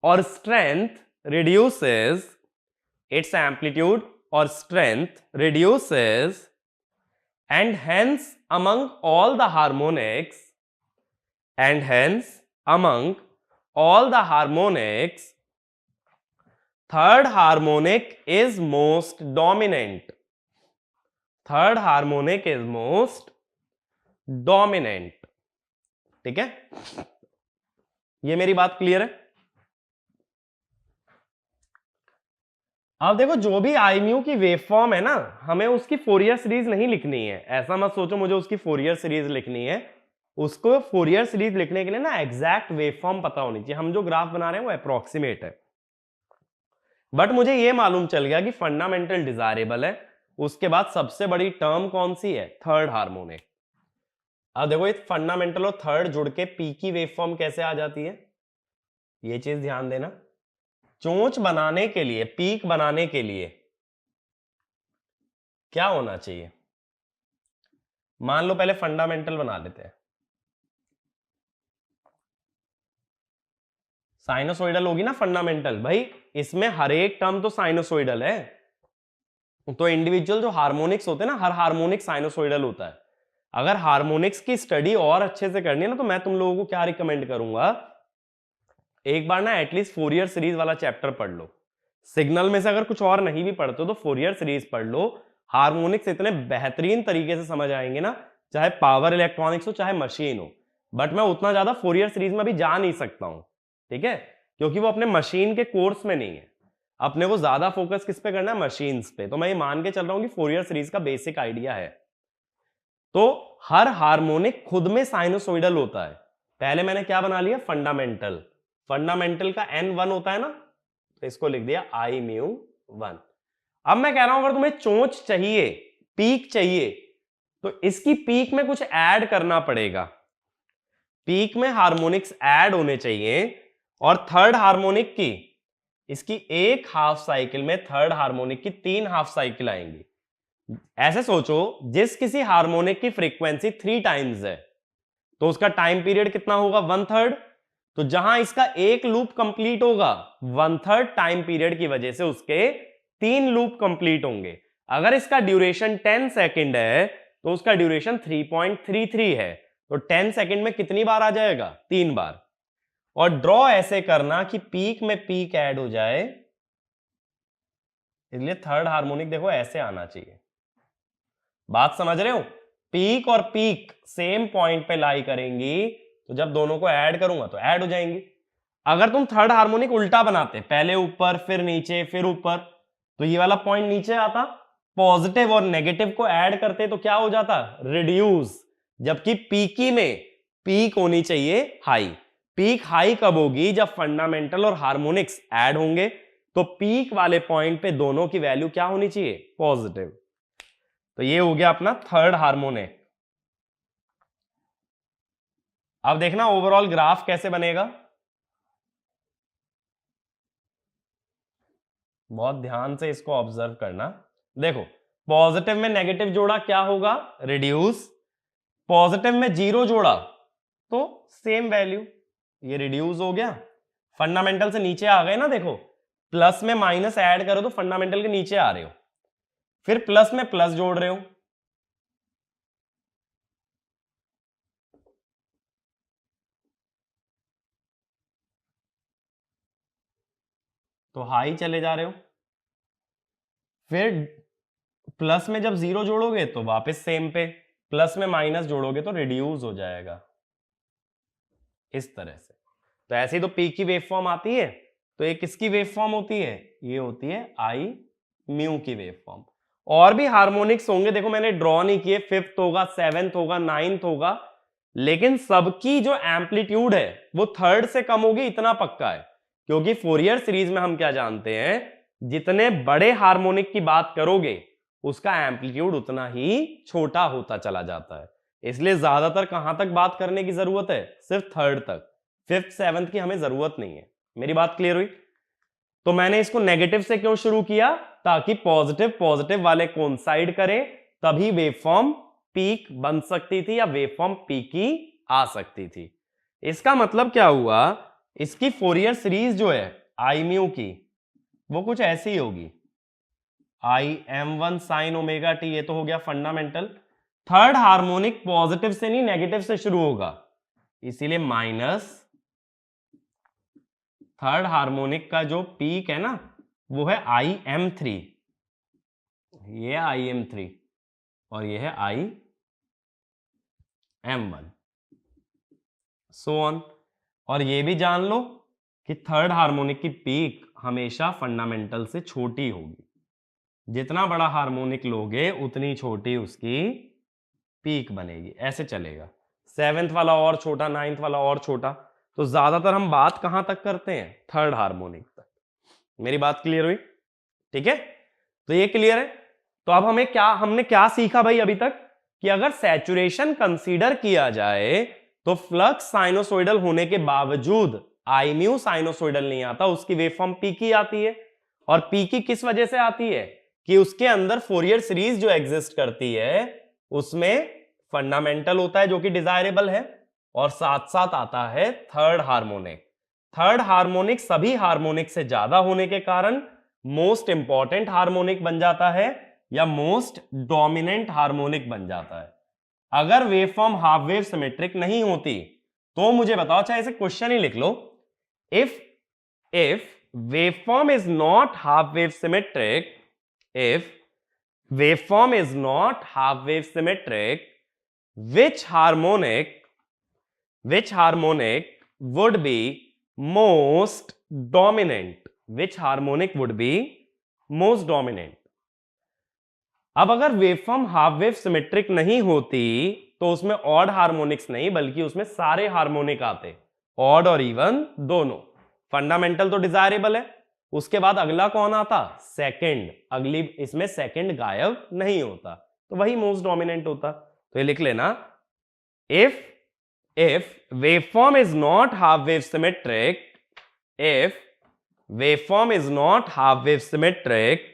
or strength reduces, and hence among all the harmonics, third harmonic is most dominant. ठीक है, ये मेरी बात क्लियर है? अब देखो, जो भी आई म्यू की वेवफॉर्म है ना, हमें उसकी फोरियर सीरीज नहीं लिखनी है। ऐसा मत सोचो मुझे उसकी फोरियर सीरीज लिखनी है। उसको फोरियर सीरीज लिखने के लिए ना एग्जैक्ट वेवफॉर्म पता होनी चाहिए। हम जो ग्राफ बना रहे हैं वो अप्रोक्सीमेट है, बट मुझे ये मालूम चल गया कि फंडामेंटल डिजायरेबल है, उसके बाद सबसे बड़ी टर्म कौन सी है? Third harmonic. अब देखो, इस फंडामेंटल और थर्ड जुड़ के पी की वेवफॉर्म कैसे आ जाती है, ये चीज ध्यान देना। चोंच बनाने के लिए, पीक बनाने के लिए क्या होना चाहिए? मान लो पहले फंडामेंटल बना लेते हैं, साइनोसोइडल होगी ना फंडामेंटल। भाई इसमें हर एक टर्म तो साइनोसोइडल है, तो इंडिविजुअल जो हार्मोनिक्स होते हैं ना, हर हार्मोनिक साइनोसोइडल होता है। अगर हार्मोनिक्स की स्टडी और अच्छे से करनी है ना, तो मैं तुम लोगों को क्या रिकमेंड करूंगा, एक बार ना एटलीस्ट फोरियर सीरीज वाला चैप्टर पढ़ लो। सिग्नल में से अगर कुछ और नहीं भी पढ़ते हो तो फोरियर सीरीज पढ़ लो। हार्मोनिक्स इतने बेहतरीन तरीके से समझ आएंगे ना, चाहे पावर इलेक्ट्रॉनिक्स हो चाहे मशीन हो। बट मैं उतना ज्यादा फोरियर सीरीज में भी जा नहीं सकता हूं, ठीक है, क्योंकि वो अपने मशीन के कोर्स में नहीं है। अपने को ज्यादा फोकस किस पे करना है, मशीन्स पे। तो मैं ये मान के चल रहा हूं कि फोरियर सीरीज का बेसिक आइडिया है। तो हर हार्मोनिक खुद में साइनोसोइडल होता है। पहले मैंने क्या बना लिया, फंडामेंटल। फंडामेंटल का n1 होता है ना, तो इसको लिख दिया I म्यू 1। अब मैं कह रहा हूं अगर तुम्हें चोंच चाहिए, पीक चाहिए, तो इसकी पीक में कुछ ऐड करना पड़ेगा। पीक में हार्मोनिक्स ऐड होने चाहिए, और थर्ड हार्मोनिक की, इसकी एक हाफ साइकिल में थर्ड हार्मोनिक की 3 हाफ साइकिल आएंगी। ऐसे सोचो, जिस किसी हार्मोनिक की फ्रीक्वेंसी 3 टाइम्स है तो उसका टाइम पीरियड कितना होगा, 1/3। तो जहां इसका एक लूप कंप्लीट होगा, 1/3 टाइम पीरियड की वजह से उसके 3 लूप कंप्लीट होंगे। अगर इसका ड्यूरेशन 10 सेकेंड है तो उसका ड्यूरेशन 3.33 है, तो 10 सेकेंड में कितनी बार आ जाएगा, 3 बार। और ड्रॉ ऐसे करना कि पीक में पीक ऐड हो जाए, इसलिए थर्ड हार्मोनिक देखो ऐसे आना चाहिए। बात समझ रहे हो, पीक और पीक सेम पॉइंट पे लाई करेंगी, तो जब दोनों को ऐड करूंगा तो ऐड हो जाएंगी। अगर तुम थर्ड हार्मोनिक उल्टा बनाते, पहले ऊपर फिर नीचे फिर ऊपर, तो ये वाला पॉइंट नीचे आता, पॉजिटिव और नेगेटिव को ऐड करते तो क्या हो जाता, रिड्यूस। जबकि पीकी में पीक होनी चाहिए हाई। पीक हाई कब होगी, जब फंडामेंटल और हार्मोनिक्स ऐड होंगे, तो पीक वाले पॉइंट पे दोनों की वैल्यू क्या होनी चाहिए, पॉजिटिव। तो ये हो गया अपना थर्ड हार्मोनिक। अब देखना ओवरऑल ग्राफ कैसे बनेगा, बहुत ध्यान से इसको ऑब्जर्व करना। देखो, पॉजिटिव में नेगेटिव जोड़ा क्या होगा, रिड्यूस। पॉजिटिव में 0 जोड़ा तो सेम वैल्यू, ये रिड्यूस हो गया। फंडामेंटल से नीचे आ गए ना, देखो प्लस में माइनस ऐड करो तो फंडामेंटल के नीचे आ रहे हो, फिर प्लस में प्लस जोड़ रहे हो, तो हाई चले जा रहे हो। फिर प्लस में जब 0 जोड़ोगे तो वापस सेम पे, प्लस में माइनस जोड़ोगे तो रिड्यूस हो जाएगा इस तरह से। तो ऐसे ही तो पी की वेवफॉर्म आती है, तो एक किसकी वेवफॉर्म होती है, ये होती है आई म्यू की वेवफॉर्म। और भी हार्मोनिक्स होंगे, देखो मैंने ड्रॉ नहीं किए, 5th होगा, 7th होगा, 9th होगा, लेकिन सबकी जो एम्पलीट्यूड है वो थर्ड से कम होगी, इतना पक्का है। क्योंकि फोरियर सीरीज में हम क्या जानते हैं, जितने बड़े हार्मोनिक की बात करोगे उसका एम्पलीट्यूड उतना ही छोटा होता चला जाता है। इसलिए ज्यादातर कहां तक बात करने की जरूरत है, सिर्फ थर्ड तक। 5th 7th की हमें जरूरत नहीं है। मेरी बात क्लियर हुई। तो मैंने इसको नेगेटिव से क्यों शुरू किया, ताकि पॉजिटिव पॉजिटिव वाले कोइंसाइड करें, तभी वेवफॉर्म पीक बन सकती थी या वेवफॉर्म पीकी आ सकती थी। इसका मतलब क्या हुआ, इसकी फोरियर सीरीज जो है आई म्यू की, वो कुछ ऐसी ही होगी, आई m1 साइन ओमेगा टी। ये तो हो गया फंडामेंटल। थर्ड हार्मोनिक पॉजिटिव से नहीं नेगेटिव से शुरू होगा, इसीलिए माइनस थर्ड हार्मोनिक का जो पीक है ना वो है आई एम 3, ये आई एम 3 और ये है आई एम 1, सो ऑन। और ये भी जान लो कि थर्ड हार्मोनिक की पीक हमेशा फंडामेंटल से छोटी होगी। जितना बड़ा हार्मोनिक लोगे उतनी छोटी उसकी पीक बनेगी, ऐसे चलेगा। 7th वाला और छोटा, 9th वाला और छोटा। तो ज्यादातर हम बात कहां तक करते हैं, थर्ड हार्मोनिक तक। मेरी बात क्लियर हुई, ठीक है। तो ये क्लियर है। तो अब हमने क्या सीखा भाई अभी तक, कि अगर सैचुरेशन कंसीडर किया जाए तो फ्लक्स साइनोसोइडल होने के बावजूद आई म्यू साइनोसोइडल नहीं आता, उसकी वेवफॉर्म पीकी आती है। और पीकी किस वजह से आती है, कि उसके अंदर फोरियर सीरीज जो एग्जिस्ट करती है उसमें फंडामेंटल होता है जो कि डिजायरेबल है, और साथ साथ आता है थर्ड हार्मोनिक। थर्ड हार्मोनिक सभी हार्मोनिक से ज्यादा होने के कारण मोस्ट इंपॉर्टेंट हार्मोनिक बन जाता है या मोस्ट डोमिनेंट हार्मोनिक बन जाता है। अगर वेवफॉर्म हाफ वेव सिमेट्रिक नहीं होती तो मुझे बताओ, चाहे इसे क्वेश्चन ही लिख लो, if waveform is not half wave symmetric, if waveform is not half wave symmetric, which harmonic would be most dominant? Which harmonic would be most dominant? अब अगर वेवफॉर्म हाफ वेव सिमेट्रिक नहीं होती तो उसमें odd harmonics नहीं बल्कि उसमें सारे हार्मोनिक आते, ऑड और इवन दोनों। फंडामेंटल तो डिजायरेबल है, उसके बाद अगला कौन आता? सेकंड। अगली इसमें सेकंड गायब नहीं होता, तो वही मोस्ट डोमिनेंट होता। तो ये लिख लेना, if waveform is not half wave symmetric, if waveform is not half wave symmetric,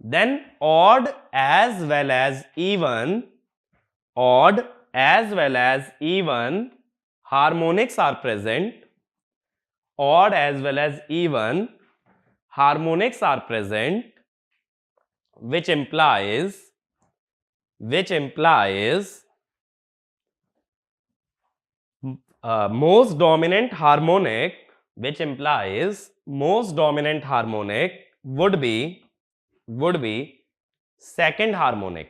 then odd as well as even harmonics are present, odd as well as even harmonics are present, which implies most dominant harmonic, which implies most dominant harmonic would be second harmonic,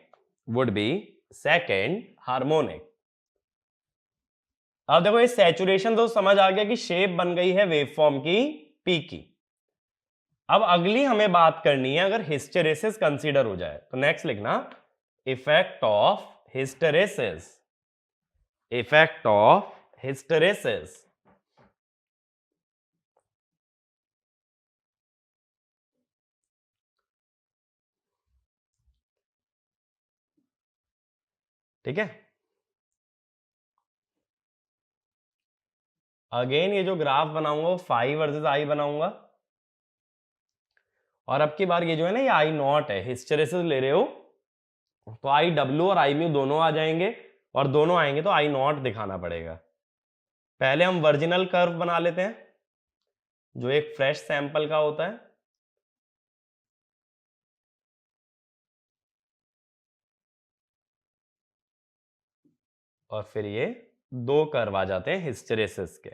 अब देखो ये saturation तो समझ आ गया कि shape बन गई है वेवफॉर्म की पी की। अब अगली हमें बात करनी है अगर हिस्टेरेसिस कंसीडर हो जाए तो नेक्स्ट लिखना, इफेक्ट ऑफ हिस्टेरेसिस, ठीक है। अगेन ये जो ग्राफ बनाऊंगा वो फाई वर्सेस आई बनाऊंगा, और अब की बार ये जो है ना ये आई नॉट है, हिस्टेरेसिस ले रहे हो तो आई डब्ल्यू और आई म्यू दोनों आ जाएंगे, और दोनों आएंगे तो आई नॉट दिखाना पड़ेगा। पहले हम वर्जिनल कर्व बना लेते हैं जो एक फ्रेश सैंपल का होता है, और फिर ये दो कर्व आ जाते हैं हिस्टेरेसिस के,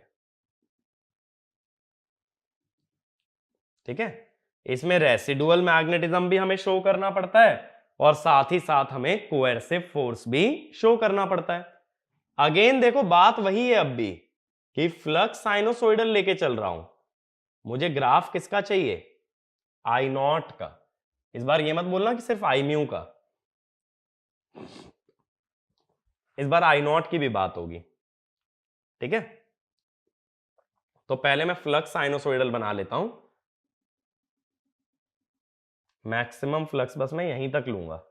ठीक है। इसमें रेसिडुअल मैग्नेटिज्म भी हमें शो करना पड़ता है और साथ ही साथ हमें कोएर्सिव फोर्स भी शो करना पड़ता है। अगेन देखो बात वही है अब भी कि फ्लक्स साइनोसोइडल लेके चल रहा हूं, मुझे ग्राफ किसका चाहिए? आई नॉट का। इस बार ये मत बोलना कि सिर्फ आई म्यू का, इस बार आई नॉट की भी बात होगी, ठीक है। तो पहले मैं फ्लक्स साइनोसोइडल बना लेता हूं, मैक्सिमम फ्लक्स बस मैं यहीं तक लूंगा,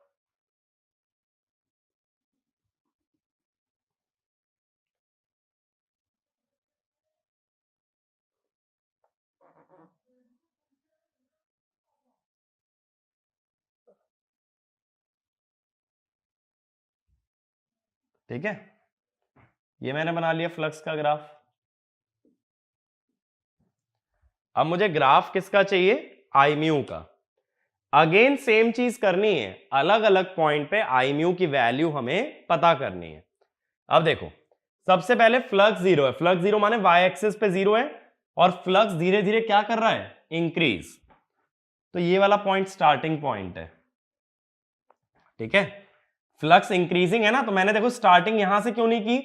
ठीक है। ये मैंने बना लिया फ्लक्स का ग्राफ। अब मुझे ग्राफ किसका चाहिए? आई म्यू का। अगेन सेम चीज करनी है, अलग अलग पॉइंट पे आई म्यू की वैल्यू हमें पता करनी है। अब देखो सबसे पहले फ्लक्स जीरो है, फ्लक्स जीरो माने वाई एक्सिस पे जीरो है, और फ्लक्स धीरे धीरे क्या कर रहा है? इंक्रीज। तो ये वाला पॉइंट स्टार्टिंग पॉइंट है, ठीक है। फ्लक्स इंक्रीजिंग है ना, तो मैंने देखो स्टार्टिंग यहां से क्यों नहीं की?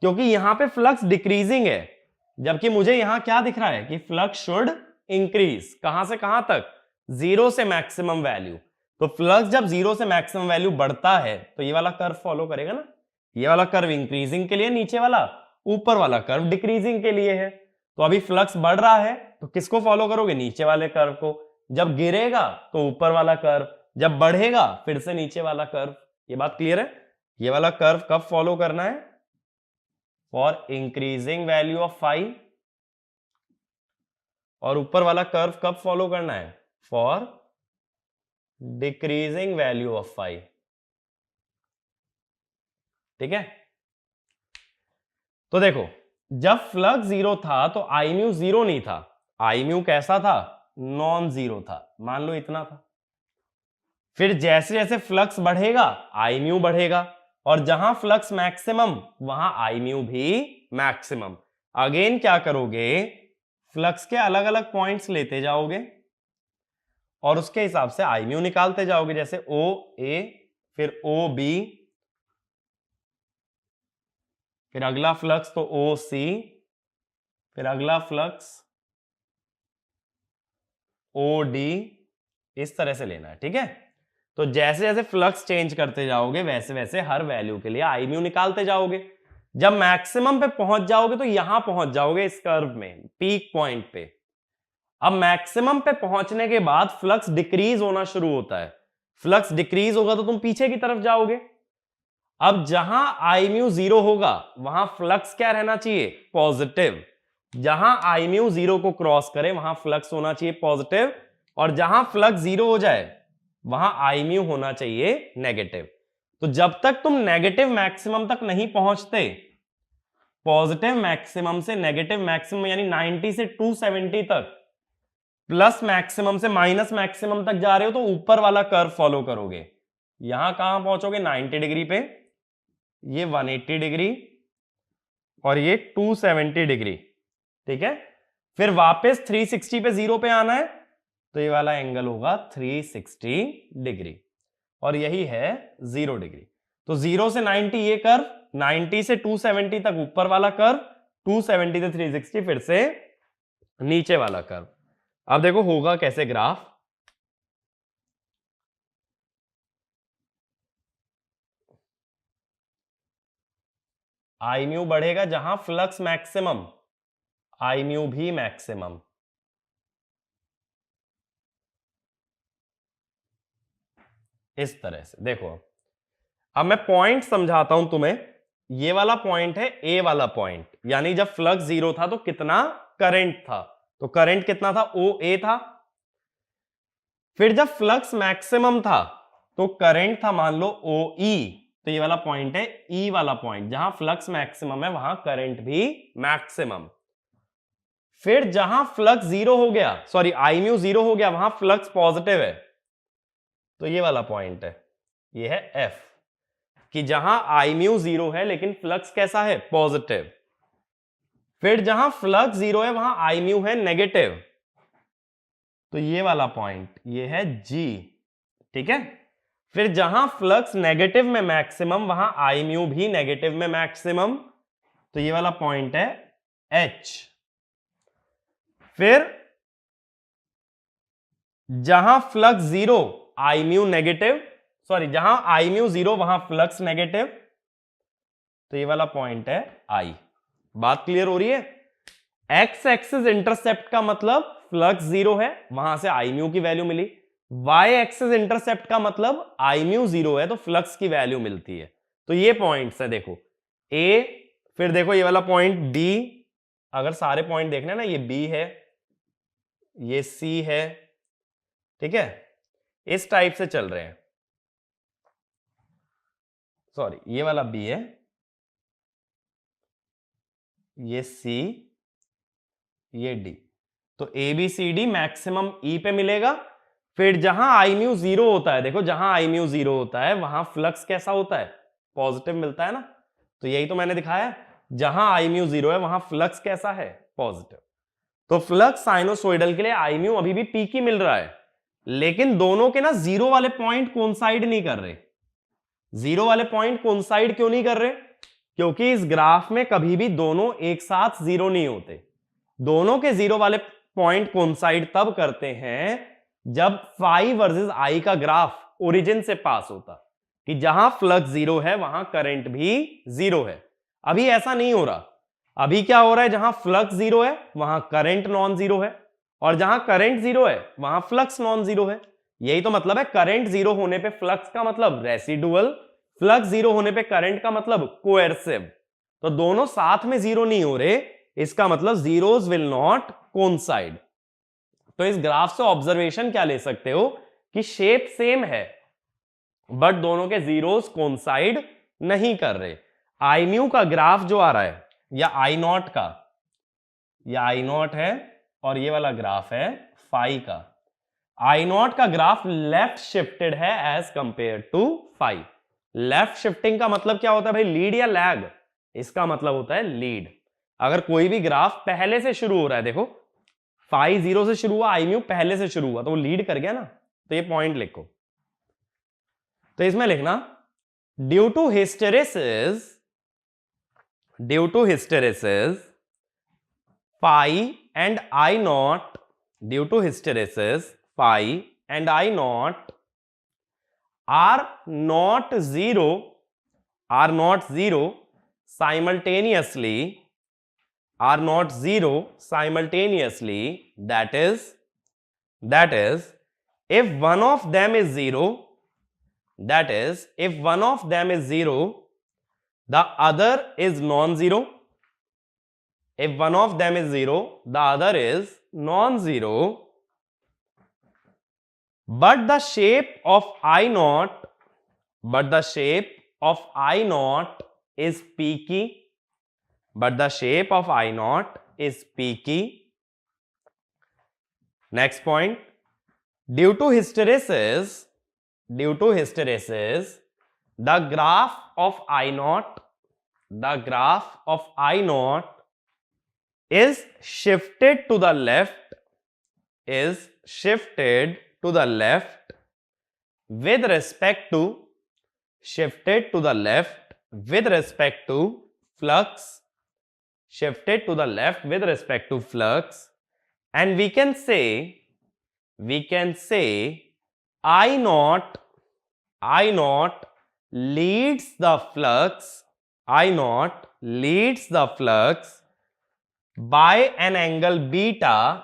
क्योंकि यहां पे फ्लक्स डिक्रीजिंग है, जबकि मुझे यहां क्या दिख रहा है कि फ्लक्स शुड इंक्रीज। कहां से कहां तक? जीरो से मैक्सिमम वैल्यू। तो फ्लक्स जब जीरो से मैक्सिमम वैल्यू बढ़ता है तो ये वाला कर्व फॉलो करेगा ना, ये वाला कर्व इंक्रीजिंग के लिए, नीचे वाला ऊपर वाला कर्व डिक्रीजिंग के लिए है। तो अभी फ्लक्स बढ़ रहा है तो किसको फॉलो करोगे? नीचे वाले कर्व को। जब गिरेगा तो ऊपर वाला कर्व, जब बढ़ेगा फिर से नीचे वाला कर्व। ये बात क्लियर है? ये वाला कर्व कब फॉलो करना है? For increasing value of phi. और ऊपर वाला कर्व कब फॉलो करना है? For decreasing value of phi, ठीक है। तो देखो जब फ्लक्स जीरो था तो आई म्यू जीरो नहीं था, आई म्यू कैसा था? नॉन जीरो था, मान लो इतना था। फिर जैसे जैसे फ्लक्स बढ़ेगा आई म्यू बढ़ेगा, और जहां फ्लक्स मैक्सिमम वहां आई म्यू भी मैक्सिमम। अगेन क्या करोगे? फ्लक्स के अलग अलग पॉइंट्स लेते जाओगे और उसके हिसाब से आई म्यू निकालते जाओगे, जैसे ओ ए, फिर ओ बी, फिर अगला फ्लक्स तो ओ सी, फिर अगला फ्लक्स ओ डी, इस तरह से लेना है, ठीक है। तो जैसे जैसे फ्लक्स चेंज करते जाओगे वैसे वैसे हर वैल्यू के लिए आई म्यू निकालते जाओगे। जब मैक्सिमम पे पहुंच जाओगे तो यहां पहुंच जाओगे इस कर्व में, पीक पॉइंट पे। अब मैक्सिमम पे पहुंचने के बाद फ्लक्स डिक्रीज होना शुरू होता है। फ्लक्स डिक्रीज होगा तो तुम पीछे की तरफ जाओगे। अब जहां आई म्यू 0 होगा वहां फ्लक्स क्या रहना चाहिए? पॉजिटिव। जहां आई म्यू 0 को क्रॉस करे वहां फ्लक्स होना चाहिए पॉजिटिव, और जहां फ्लक्स 0 हो जाए वहां आई म्यू होना चाहिए नेगेटिव। तो जब तक तुम नेगेटिव मैक्सिमम तक नहीं पहुंचते, पॉजिटिव मैक्सिमम से नेगेटिव मैक्सिमम यानी 90 से 270 तक, प्लस मैक्सिमम से माइनस मैक्सिमम तक जा रहे हो, तो ऊपर वाला कर्व फॉलो करोगे। यहां कहां पहुंचोगे? 90 डिग्री पे, ये 180 डिग्री और ये 270 डिग्री, ठीक है। फिर वापस 360 पे 0 पे आना है, तो ये वाला एंगल होगा 360 डिग्री, और यही है 0 डिग्री। तो 0 से 90 ये कर्व, 90 से 270 तक ऊपर वाला कर्व, 270 से 360 फिर से नीचे वाला कर्व। अब देखो होगा कैसे ग्राफ। आई म्यू बढ़ेगा जहां फ्लक्स मैक्सिमम, आई म्यू भी मैक्सिमम। इस तरह से देखो। अब मैं पॉइंट समझाता हूं तुम्हें। ये वाला पॉइंट है ए वाला पॉइंट, यानी जब फ्लक्स 0 था तो कितना करंट था? तो करंट कितना था? ओ ए था। फिर जब फ्लक्स मैक्सिमम था तो करंट था मान लो ओ ई, तो ये वाला पॉइंट है ई वाला पॉइंट, जहां फ्लक्स मैक्सिमम है वहां करंट भी मैक्सिमम। फिर जहां फ्लक्स 0 हो गया, सॉरी आई म्यू 0 हो गया, वहां फ्लक्स पॉजिटिव है, तो ये वाला पॉइंट है, ये है एफ, कि जहां आई म्यू 0 है लेकिन फ्लक्स कैसा है? पॉजिटिव। फिर जहां फ्लक्स 0 है वहां आई म्यू है नेगेटिव, तो ये वाला पॉइंट ये है जी, ठीक है। फिर जहां फ्लक्स नेगेटिव में मैक्सिमम वहां आई म्यू भी नेगेटिव में मैक्सिमम, तो ये वाला पॉइंट है एच। फिर जहां फ्लक्स 0 आई म्यू नेगेटिव, सॉरी जहां आई म्यू 0 वहां फ्लक्स नेगेटिव, तो ये वाला पॉइंट है आई। बात क्लियर हो रही है? एक्स एक्सिस इंटरसेप्ट का मतलब फ्लक्स 0 है, वहां से आई म्यू की वैल्यू मिली। वाई एक्सिस इंटरसेप्ट का मतलब आई म्यू 0 है तो फ्लक्स की वैल्यू मिलती है। तो ये पॉइंट्स है देखो, ए, फिर देखो ये वाला पॉइंट बी, अगर सारे पॉइंट देखने ना, ये बी है, ये सी है, ठीक है, इस टाइप से चल रहे हैं। सॉरी ये वाला बी है, ये सी, ये डी, तो A B C D maximum E पे मिलेगा। फिर जहां आई म्यू 0 होता है, देखो जहां आई म्यू 0 होता है वहां फ्लक्स कैसा होता है? पॉजिटिव मिलता है ना, तो यही तो मैंने दिखाया, जहां आई म्यू 0 है वहां फ्लक्स कैसा है? पॉजिटिव। तो फ्लक्स साइनोसॉइडल के लिए आई म्यू अभी भी पीक ही मिल रहा है, लेकिन दोनों के ना 0 वाले पॉइंट कोइंसाइड नहीं कर रहे। 0 वाले पॉइंट कोइंसाइड क्यों नहीं कर रहे? क्योंकि इस ग्राफ में कभी भी दोनों एक साथ 0 नहीं होते। दोनों के 0 वाले पॉइंट कोइंसाइड तब करते हैं जब फाई वर्सेस आई का ग्राफ ओरिजिन से पास होता, कि जहां फ्लक्स 0 है वहां करंट भी 0 है। अभी ऐसा नहीं हो रहा। अभी क्या हो रहा है? जहां फ्लक्स 0 है वहां करंट नॉन 0 है, और जहां करंट 0 है वहां फ्लक्स नॉन 0 है। यही तो मतलब है, करंट 0 होने पे फ्लक्स का मतलब रेसिडुअल, फ्लक्स 0 होने पे करंट का मतलब कोएर्सिव। तो दोनों साथ में 0 नहीं हो रहे, इसका मतलब जीरोस विल नॉट कोइंसाइड। तो इस ग्राफ से ऑब्जर्वेशन क्या ले सकते हो कि शेप सेम है बट दोनों के जीरोस कोइंसाइड नहीं कर रहे। आई म्यू का ग्राफ जो आ रहा है, या आई नॉट का, या आई नॉट है, और ये वाला ग्राफ है फाई का। आई नॉट का ग्राफ लेफ्ट शिफ्टेड है as compare to phi. Left shifting का मतलब क्या होता है भाई? लीड या लैग? इसका मतलब होता है लीड। अगर कोई भी ग्राफ पहले से शुरू हो रहा है, देखो फाई 0 से शुरू हुआ, आई म्यू पहले से शुरू हुआ, तो वो लीड कर गया ना, तो ये पॉइंट लिखो। तो इसमें लिखना due to hysteresis phi and I naught, due to hysteresis phi and I naught are not zero simultaneously, that is if one of them is zero, the other is non-zero. If one of them is zero, the other is non-zero. But the shape of I naught is peaky. Next point, due to hysteresis, the graph of I naught is shifted to the left, with respect to flux, and we can say I naught leads the flux by an angle beta,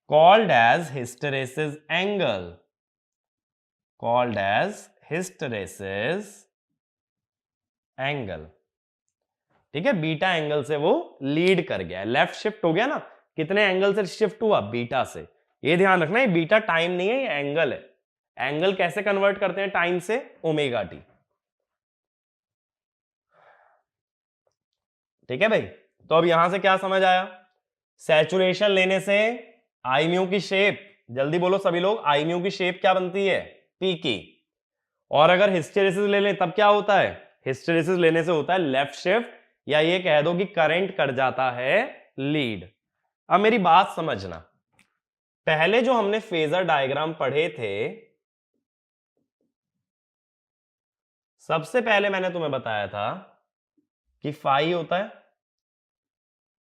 called as hysteresis angle, ठीक है। Beta angle से वो lead कर गया, left shift हो गया ना। कितने एंगल से शिफ्ट हुआ? बीटा से। ये ध्यान रखना, ये बीटा टाइम नहीं है, ये एंगल है। एंगल कैसे कन्वर्ट करते हैं टाइम से? Omega T. ठीक है भाई। तो अब यहां से क्या समझ आया? सैचुरेशन लेने से आई म्यू की शेप, जल्दी बोलो सभी लोग, आई म्यू की शेप क्या बनती है? पी की। और अगर हिस्टेरेसिस ले लें तब क्या होता है? हिस्टेरेसिस लेने से होता है लेफ्ट शिफ्ट, या ये कह दो कि करंट कर जाता है लीड। अब मेरी बात समझना, पहले जो हमने फेजर डायग्राम पढ़े थे, सबसे पहले मैंने तुम्हें बताया था कि फाई होता है,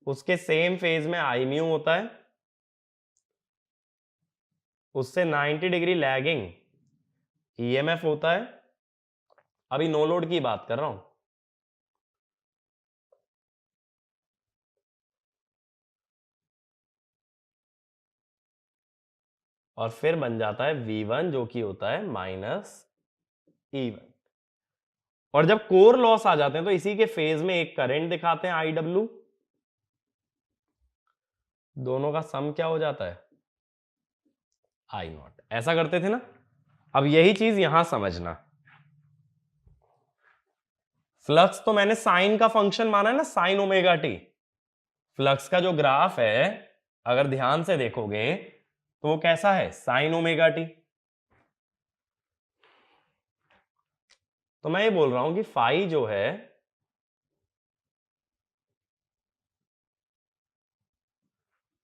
उसके सेम फेज में आई म्यू होता है, उससे 90 डिग्री लैगिंग ईएमएफ होता है। अभी नो लोड की बात कर रहा हूं। और फिर बन जाता है V1 जो कि होता है -E1। और जब कोर लॉस आ जाते हैं तो इसी के फेज में एक करंट दिखाते हैं IW, दोनों का सम क्या हो जाता है? I not. ऐसा करते थे ना। अब यही चीज यहां समझना, फ्लक्स तो मैंने साइन का फंक्शन माना है ना, साइन ओमेगा टी। फ्लक्स का जो ग्राफ है अगर ध्यान से देखोगे तो वो कैसा है? Sign omega T. तो मैं ये बोल रहा हूं कि फाई जो है,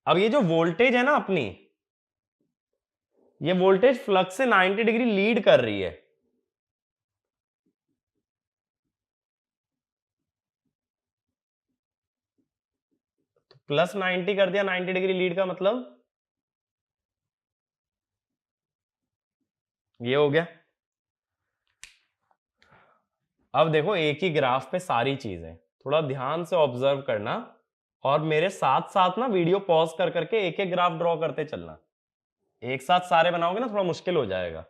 अब ये जो वोल्टेज है ना अपनी, ये वोल्टेज फ्लक्स से 90 डिग्री लीड कर रही है। तो +90 कर दिया, 90 डिग्री लीड का मतलब ये हो गया। अब देखो एक ही ग्राफ पे सारी चीजें, थोड़ा ध्यान से ऑब्जर्व करना और मेरे साथ साथ ना वीडियो पॉज कर करके एक एक ग्राफ ड्रॉ करते चलना। एक साथ सारे बनाओगे ना थोड़ा मुश्किल हो जाएगा।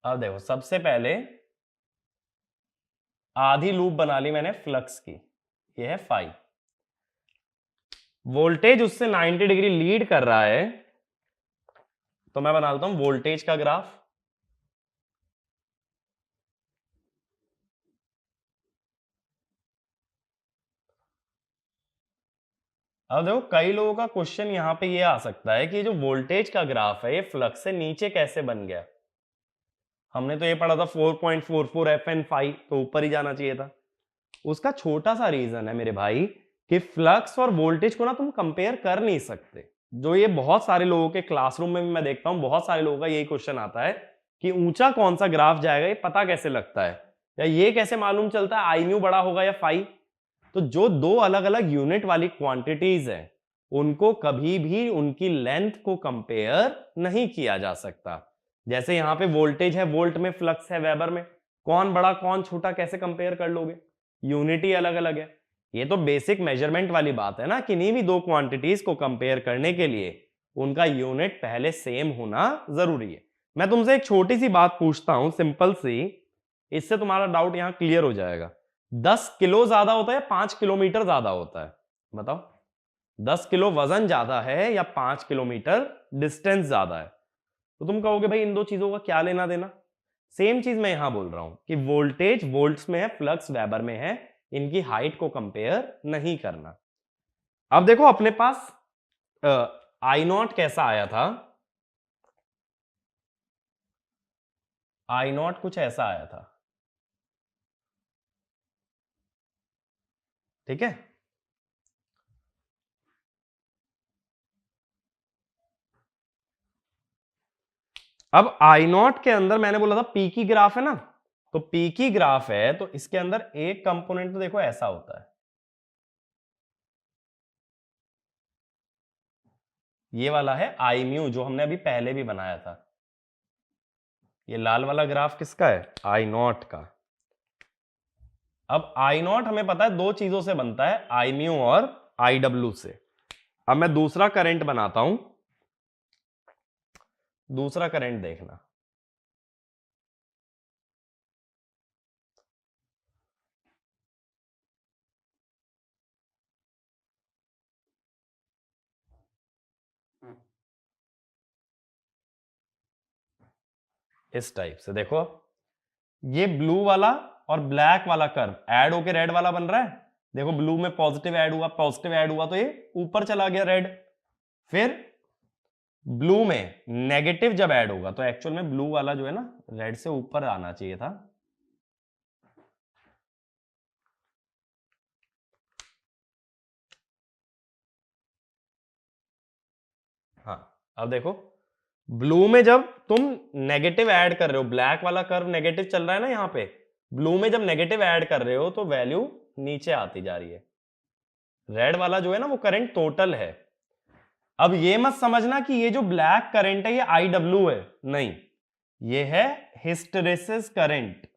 अब देखो सबसे पहले आधी लूप बना ली मैंने फ्लक्स की, ये है फाई। वोल्टेज उससे 90 डिग्री लीड कर रहा है, तो मैं बना लेता हूं वोल्टेज का ग्राफ। अब देखो कई लोगों का क्वेश्चन यहां पे ये आ सकता है कि जो वोल्टेज का ग्राफ है ये फ्लक्स से नीचे कैसे बन गया? हमने तो ये पढ़ा था 4.44 FN फाई, तो ऊपर ही जाना चाहिए था। उसका छोटा सा रीजन है मेरे भाई कि फ्लक्स और वोल्टेज को ना तुम कंपेयर कर नहीं सकते। जो ये बहुत सारे लोगों के क्लासरूम में भी मैं देखता हूं, बहुत सारे लोगों का यही क्वेश्चन आता है कि ऊंचा कौन सा ग्राफ जाएगा, ये पता कैसे लगता है, या ये कैसे मालूम चलता है आई म्यू बड़ा होगा या फाई। तो जो दो अलग अलग यूनिट वाली क्वांटिटीज है उनको कभी भी उनकी लेंथ को कंपेयर नहीं किया जा सकता। जैसे यहां पे वोल्टेज है वोल्ट में, फ्लक्स है वेबर में, कौन बड़ा कौन छोटा कैसे कंपेयर कर लोगे, यूनिट ही अलग अलग है। ये तो बेसिक मेजरमेंट वाली बात है ना, किन्हीं भी दो क्वांटिटीज को कंपेयर करने के लिए उनका यूनिट पहले सेम होना जरूरी है। मैं तुमसे एक छोटी सी बात पूछता हूं सिंपल सी, इससे तुम्हारा डाउट यहां क्लियर हो जाएगा। 10 किलो ज्यादा होता है या 5 किलोमीटर ज्यादा होता है, बताओ। 10 किलो वजन ज्यादा है या 5 किलोमीटर डिस्टेंस ज्यादा है? तो तुम कहोगे भाई इन दो चीजों का क्या लेना देना। सेम चीज मैं यहां बोल रहा हूं कि वोल्टेज वोल्ट्स में है, फ्लक्स वेबर में है, इनकी हाइट को कंपेयर नहीं करना। अब देखो अपने पास आई नॉट कैसा आया था, आई नॉट कुछ ऐसा आया था, ठीक है। अब आई नॉट के अंदर मैंने बोला था पी की ग्राफ है ना, तो पी की ग्राफ है तो इसके अंदर एक कंपोनेंट तो देखो ऐसा होता है, ये वाला है आई म्यू जो हमने अभी पहले भी बनाया था। ये लाल वाला ग्राफ किसका है, आई नॉट का। अब आई नॉट हमें पता है दो चीजों से बनता है, आई म्यू और आई डब्ल्यू से। अब मैं दूसरा करंट बनाता हूं, दूसरा करंट देखना। इस टाइप से देखो, ये ब्लू वाला और ब्लैक वाला कर्व ऐड होके रेड वाला बन रहा है। देखो ब्लू में पॉजिटिव ऐड हुआ, पॉजिटिव ऐड हुआ तो ये ऊपर चला गया रेड। फिर ब्लू में नेगेटिव जब ऐड होगा तो एक्चुअल में ब्लू वाला जो है ना रेड से ऊपर आना चाहिए था। हाँ अब देखो, ब्लू में जब तुम नेगेटिव ऐड कर रहे हो, ब्लैक वाला कर्व नेगेटिव चल रहा है ना यहां पे, ब्लू में जब नेगेटिव ऐड कर रहे हो तो वैल्यू नीचे आती जा रही है। रेड वाला जो है ना वो करंट टोटल है। अब ये मत समझना कि ये जो ब्लैक करंट है ये आई डब्ल्यू है, नहीं, ये है हिस्टेरेसिस करंट।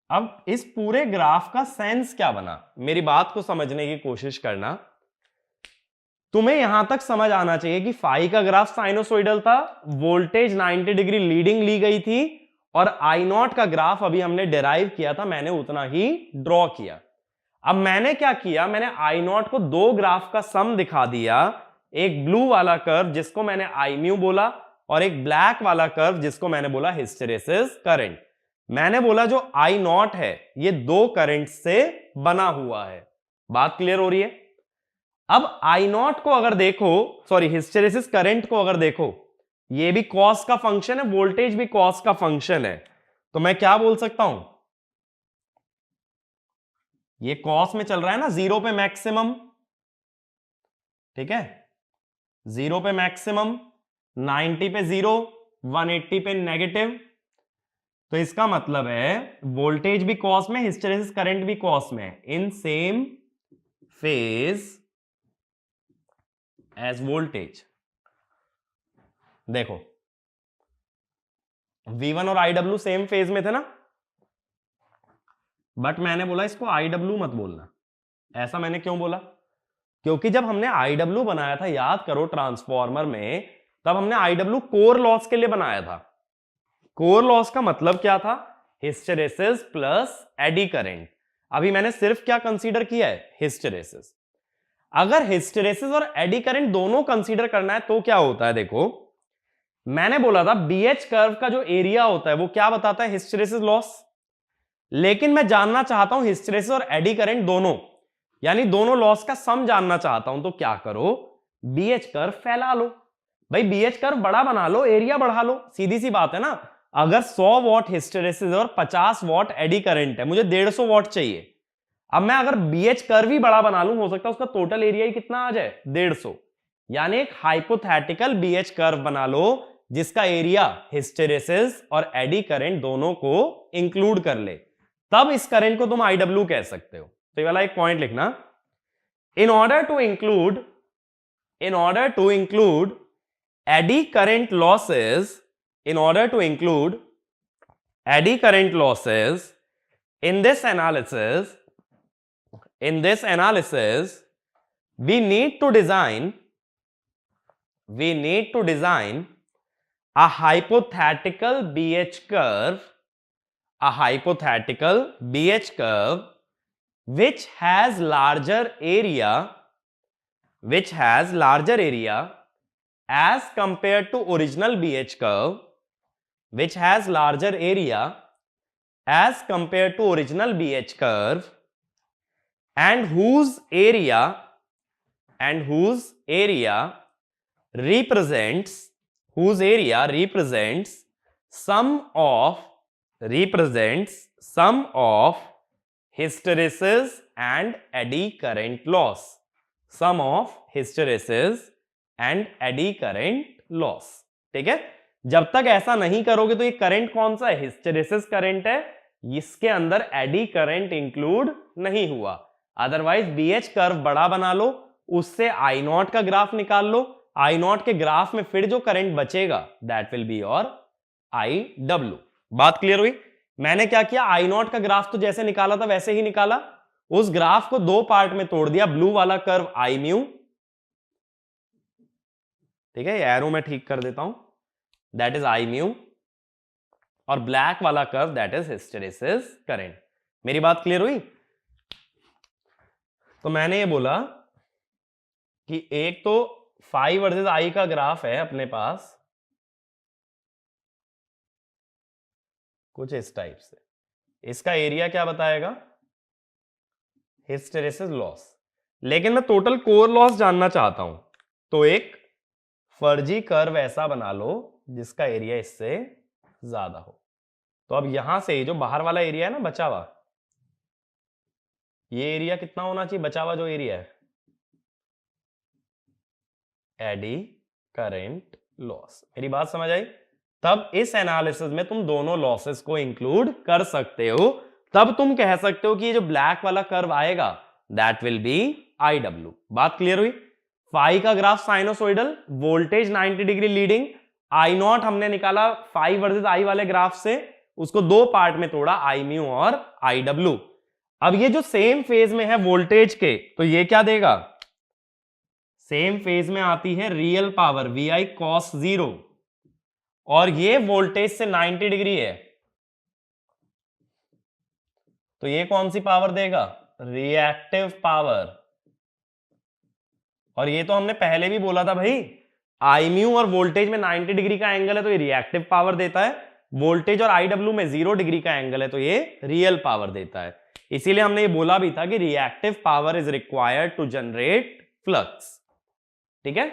अब इस पूरे ग्राफ का सेंस क्या बना, मेरी बात को समझने की कोशिश करना। तुम्हें यहां तक समझ आना चाहिए कि फाई का ग्राफ साइनोसोइडल था, वोल्टेज 90 डिग्री लीडिंग ली गई थी, और आई नॉट का ग्राफ अभी हमने डिराइव किया था, मैंने उतना ही ड्रॉ किया। अब मैंने क्या किया, मैंने आई नॉट को दो ग्राफ का सम दिखा दिया, एक ब्लू वाला कर्व जिसको मैंने आई म्यू बोला, और एक ब्लैक वाला कर्व जिसको मैंने बोला हिस्टेरेसिस करंट। मैंने बोला जो आई नॉट है ये दो करंट से बना हुआ है। बात क्लियर हो रही है? अब आई नॉट को अगर देखो, सॉरी हिस्टेरेसिस करंट को अगर देखो, ये भी कॉस का फंक्शन है, वोल्टेज भी कॉस का फंक्शन है, तो मैं क्या बोल सकता हूं, ये कॉस में चल रहा है ना, जीरो पे मैक्सिमम, ठीक है, जीरो पे मैक्सिमम, 90 पे जीरो, 180 पे नेगेटिव। तो इसका मतलब है वोल्टेज भी कॉस में, हिस्टेरेसिस करंट भी कॉस में, in same phase as voltage. देखो V1 और IW सेम फेज में थे ना, बट मैंने बोला इसको IW मत बोलना। ऐसा मैंने क्यों बोला, क्योंकि जब हमने IW बनाया था, याद करो ट्रांसफॉर्मर में, तब हमने IW कोर लॉस के लिए बनाया था। कोर लॉस का मतलब क्या था, हिस्टेरेसिस प्लस एडी करंट। अभी मैंने सिर्फ क्या कंसीडर किया है, हिस्टेरेसिस। अगर हिस्टेरेसिस और एडी करंट दोनों कंसीडर करना है तो क्या होता है, देखो मैंने बोला था BH कर्व का जो एरिया होता है वो क्या बताता है, हिस्टेरेसिस लॉस। लेकिन मैं जानना चाहता हूं हिस्टेरेसिस और एडी करंट दोनों, यानी दोनों लॉस का सम जानना चाहता हूं, तो क्या करो, BH कर्व फैला लो। भाई BH कर्व बड़ा बना लो, एरिया बढ़ा लो, सीधी सी बात है ना। अगर 100 वॉट हिस्टेरेसिस और 50 वॉट एडी करंट है, मुझे 150 वॉट चाहिए। अब मैं अगर बीएच कर्व ही बड़ा बना लूं, हो सकता है उसका टोटल एरिया ही कितना आ जाए, 150। यानी एक हाइपोथेटिकल बीएच कर्व बना लो जिसका एरिया हिस्टेरेसिस और एडी करंट दोनों को इंक्लूड कर ले, तब इस करंट को तुम आईडब्ल्यू कह सकते हो। तो ये वाला एक पॉइंट लिखना, in order to include eddy current losses, in order to include eddy current losses in this analysis, we need to design a hypothetical BH curve, which has larger area as compared to original BH curve, and whose area represents sum of hysteresis and eddy current loss, ठीक है। जब तक ऐसा नहीं करोगे तो ये current कौन सा है, हिस्टेरेसिस करंट है, इसके अंदर एडी करंट इंक्लूड नहीं हुआ। अदरवाइज बीएच कर्व बड़ा बना लो, उससे आई नॉट का ग्राफ निकाल लो, आई नॉट के ग्राफ में फिर जो करंट बचेगा that will be your I W. बात क्लियर हुई? मैंने क्या किया, आई नॉट का ग्राफ तो जैसे निकाला था वैसे ही निकाला, उस ग्राफ को दो पार्ट में तोड़ दिया, ब्लू वाला कर्व आई म्यू, ठीक है, एरो में ठीक कर देता हूं, दैट इज आई म्यू, और ब्लैक वाला curve that is hysteresis current. मेरी बात क्लियर हुई? तो मैंने ये बोला कि एक तो फाई वर्सेस आई का ग्राफ है अपने पास कुछ इस टाइप से, इसका एरिया क्या बताएगा, हिस्टेरेसिस लॉस, लेकिन मैं टोटल कोर लॉस जानना चाहता हूं, तो एक फर्जी कर्व ऐसा बना लो जिसका एरिया इससे ज्यादा हो। तो अब यहां से जो बाहर वाला एरिया है ना बचा हुआ, ये एरिया कितना होना चाहिए, बचा हुआ जो एरिया है, एडी करंट लॉस। मेरी बात समझ आई? तब इस एनालिसिस में तुम दोनों लॉसेस को इंक्लूड कर सकते हो, तब तुम कह सकते हो कि ये जो ब्लैक वाला कर्व आएगा that will be I W. बात क्लियर हुई? फाई का graph sinusoidal, voltage 90 degree leading, I naught हमने निकाला फाई वर्सेस आई वाले ग्राफ से, उसको दो पार्ट में तोड़ा, आई म्यू और आई डब्ल्यू। अब ये जो सेम फेज में है वोल्टेज के, तो ये क्या देगा, सेम फेज में आती है real power V I cos 0, और ये वोल्टेज से 90 डिग्री है, तो ये कौन सी पावर देगा, रिएक्टिव पावर। और ये तो हमने पहले भी बोला था भाई, आई म्यू और वोल्टेज में 90 डिग्री का एंगल है तो ये रिएक्टिव पावर देता है, वोल्टेज और आई डब्ल्यू में 0 डिग्री का एंगल है तो ये रियल पावर देता है। इसीलिए हमने ये बोला भी था कि reactive power is required to generate flux, ठीक है।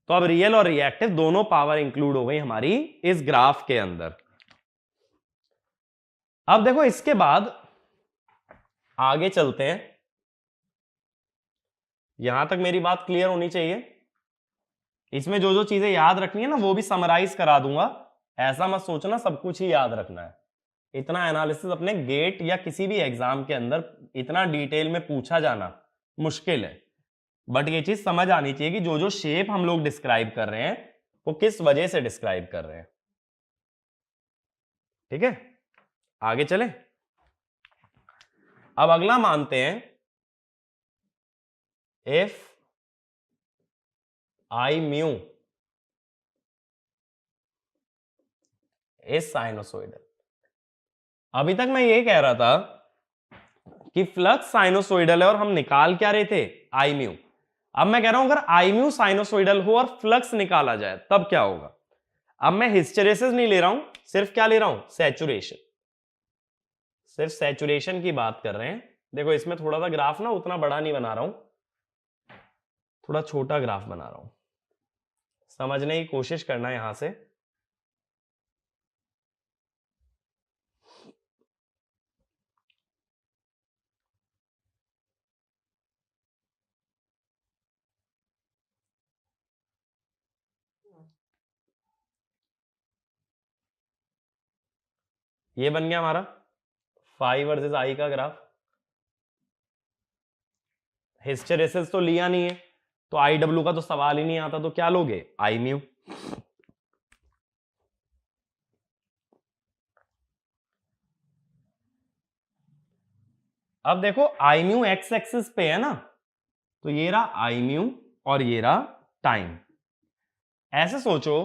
तो अब रियल और रिएक्टिव दोनों पावर इंक्लूड हो गई हमारी इस ग्राफ के अंदर। अब देखो इसके बाद आगे चलते हैं, यहां तक मेरी बात क्लियर होनी चाहिए। इसमें जो जो चीजें याद रखनी है ना वो भी समराइज करा दूंगा, ऐसा मत सोचना सब कुछ ही याद रखना है। इतना एनालिसिस अपने गेट या किसी भी एग्जाम के अंदर इतना डिटेल में पूछा जाना मुश्किल है, बट ये चीज समझ आनी चाहिए कि जो जो शेप हम लोग डिस्क्राइब कर रहे हैं वो किस वजह से डिस्क्राइब कर रहे हैं, ठीक है। आगे चले, अब अगला मानते हैं if I mu is sinusoidal. अभी तक मैं ये कह रहा था कि फ्लक्स साइनोसोइडल है और हम निकाल क्या रहे थे, आई म्यू। अब मैं कह रहा हूं अगर आई म्यू साइनोसोइडल हो और फ्लक्स निकाला जाए तब क्या होगा। अब मैं हिस्टेरेसिस नहीं ले रहा हूं, सिर्फ क्या ले रहा हूं, सैचुरेशन, सिर्फ सैचुरेशन की बात कर रहे हैं। देखो इसमें थोड़ा सा ग्राफ ना उतना बड़ा नहीं बना रहा हूं, थोड़ा छोटा ग्राफ बना रहा हूं, समझने की कोशिश करना यहां से। ये बन गया हमारा फाई वर्सेस आई का ग्राफ। हिस्टेरेसिस तो लिया नहीं है, तो आई डब्ल्यू का तो सवाल ही नहीं आता, तो क्या लोगे, आई म्यू। अब देखो आई म्यू एक्स एक्सिस पे है ना, तो ये रहा आई म्यू और ये रहा टाइम। ऐसे सोचो,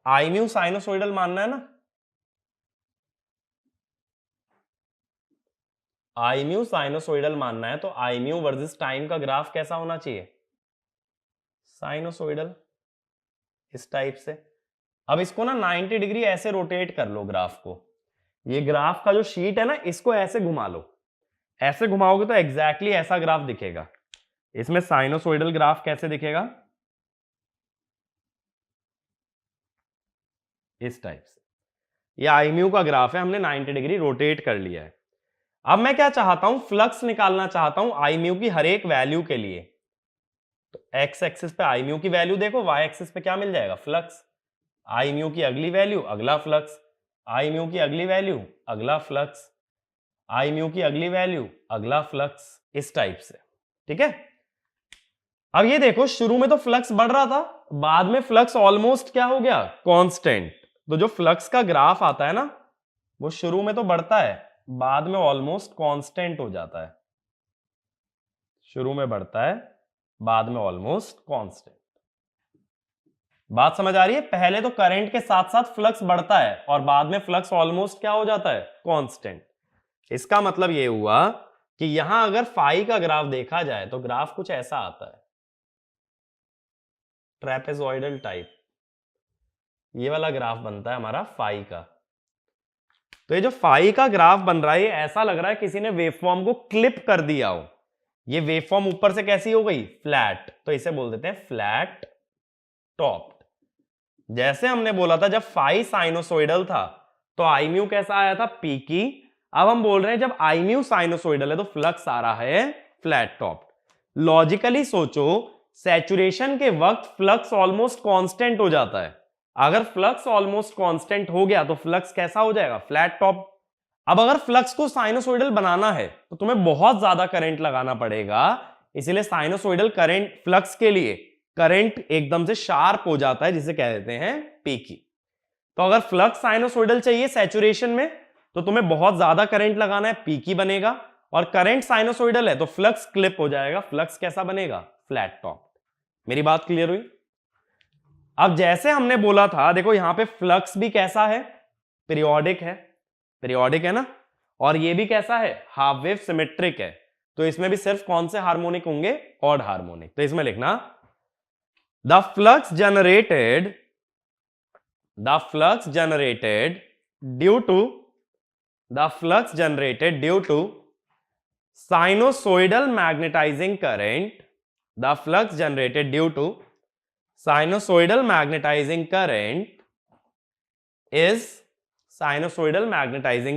आई म्यू साइनोसोइडल मानना है ना, आई म्यू साइनोसोइडल मानना है, तो आई म्यू वर्सेस टाइम का ग्राफ कैसा होना चाहिए, साइनोसोइडल, इस टाइप से। अब इसको ना 90 डिग्री ऐसे रोटेट कर लो ग्राफ को, ये ग्राफ का जो शीट है ना इसको ऐसे घुमा लो, ऐसे घुमाओगे तो एग्जैक्टली ऐसा ग्राफ दिखेगा। इसमें साइनोसोइडल ग्राफ कैसे दिखेगा, इस टाइप से। ये आई म्यू का ग्राफ है, हमने 90 डिग्री रोटेट कर लिया है। अब मैं क्या चाहता हूं, फ्लक्स निकालना चाहता हूं आई म्यू की हर एक वैल्यू के लिए। तो एक्स एक्सिस पे आई म्यू की वैल्यू देखो, वाई एक्सिस पे क्या मिल जाएगा, फ्लक्स। आई म्यू की अगली वैल्यू अगला फ्लक्स, आई म्यू की अगली वैल्यू अगला फ्लक्स, आई म्यू की अगली वैल्यू अगला फ्लक्स, इस टाइप से। ठीक है। अब ये देखो, शुरू में तो फ्लक्स बढ़ रहा था, बाद में फ्लक्स ऑलमोस्ट क्या हो गया, कांस्टेंट। तो जो फ्लक्स का ग्राफ आता है ना, वो शुरू में तो बढ़ता है, बाद में ऑलमोस्ट कांस्टेंट हो जाता है। शुरू में बढ़ता है, बाद में ऑलमोस्ट कांस्टेंट। बात समझ आ रही है, पहले तो करंट के साथ साथ फ्लक्स बढ़ता है और बाद में फ्लक्स ऑलमोस्ट क्या हो जाता है, कांस्टेंट। इसका मतलब ये हुआ कि यहां अगर फाई का ग्राफ देखा जाए तो ग्राफ कुछ ऐसा आता है, ट्रेपेजॉइडल टाइप। ये वाला ग्राफ बनता है हमारा फाई का। तो ये जो फाई का ग्राफ बन रहा है, ये ऐसा लग रहा है किसी ने वेवफॉर्म को क्लिप कर दिया हो। ये वेवफॉर्म ऊपर से कैसी हो गई, फ्लैट, तो इसे बोल देते हैं फ्लैट टॉप्ड। जैसे हमने बोला था जब फाई साइनोसोइडल था तो आई म्यू कैसा आया था, पीकी। अब हम बोल रहे हैं जब आई म्यू साइनोसोइडल है तो फ्लक्स आ रहा है फ्लैट टॉप्ड। लॉजिकली सोचो, सैचुरेशन के वक्त फ्लक्स ऑलमोस्ट कांस्टेंट हो जाता है। अगर फ्लक्स ऑलमोस्ट कांस्टेंट हो गया तो फ्लक्स कैसा हो जाएगा, फ्लैट टॉप। अब अगर फ्लक्स को साइनोसोइडल बनाना है तो तुम्हें बहुत ज्यादा करंट लगाना पड़ेगा, इसलिए साइनोसोइडल करंट फ्लक्स के लिए करंट एकदम से शार्प हो जाता है, जिसे कह देते हैं पीकी। तो अगर फ्लक्स साइनोसोइडल चाहिए सैचुरेशन में तो तुम्हें बहुत ज्यादा करंट लगाना है, पीकी बनेगा। और करंट साइनोसोइडल है तो फ्लक्स क्लिप हो जाएगा, फ्लक्स कैसा बनेगा, फ्लैट टॉप। मेरी बात क्लियर हुई। अब जैसे हमने बोला था, देखो यहां पे फ्लक्स भी कैसा है, पीरियोडिक है, पीरियोडिक है ना, और ये भी कैसा है, हाफ वेव सिमेट्रिक है। तो इसमें भी सिर्फ कौन से हार्मोनिक होंगे, ऑड हार्मोनिक। तो इसमें लिखना the flux generated due to sinusoidal magnetizing current, the flux generated due to sinusoidal magnetizing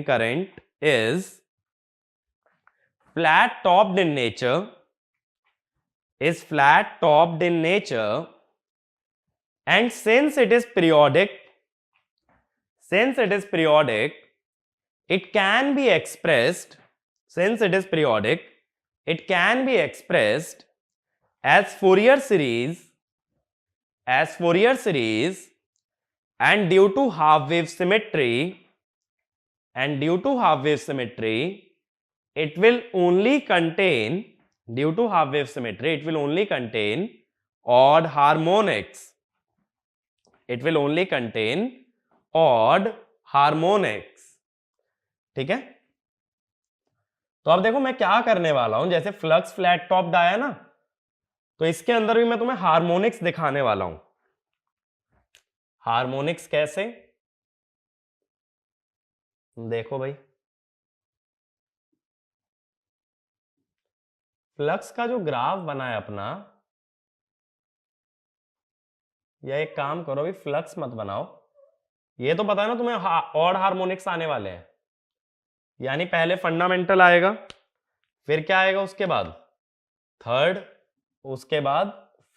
current is flat topped in nature, and since it is periodic, it can be expressed as Fourier series, and due to half wave symmetry, it will only contain odd harmonics. ठीक है। तो अब देखो मैं क्या करने वाला हूं, जैसे फ्लक्स फ्लैट टॉप्ड आया ना, तो इसके अंदर भी मैं तुम्हें हार्मोनिक्स दिखाने वाला हूं। हार्मोनिक्स कैसे, देखो भाई, फ्लक्स का जो ग्राफ बना है अपना, या एक काम करो भाई, फ्लक्स मत बनाओ। ये तो पता है ना तुम्हें ऑड हार्मोनिक्स आने वाले हैं, यानी पहले फंडामेंटल आएगा, फिर क्या आएगा उसके बाद, थर्ड, उसके बाद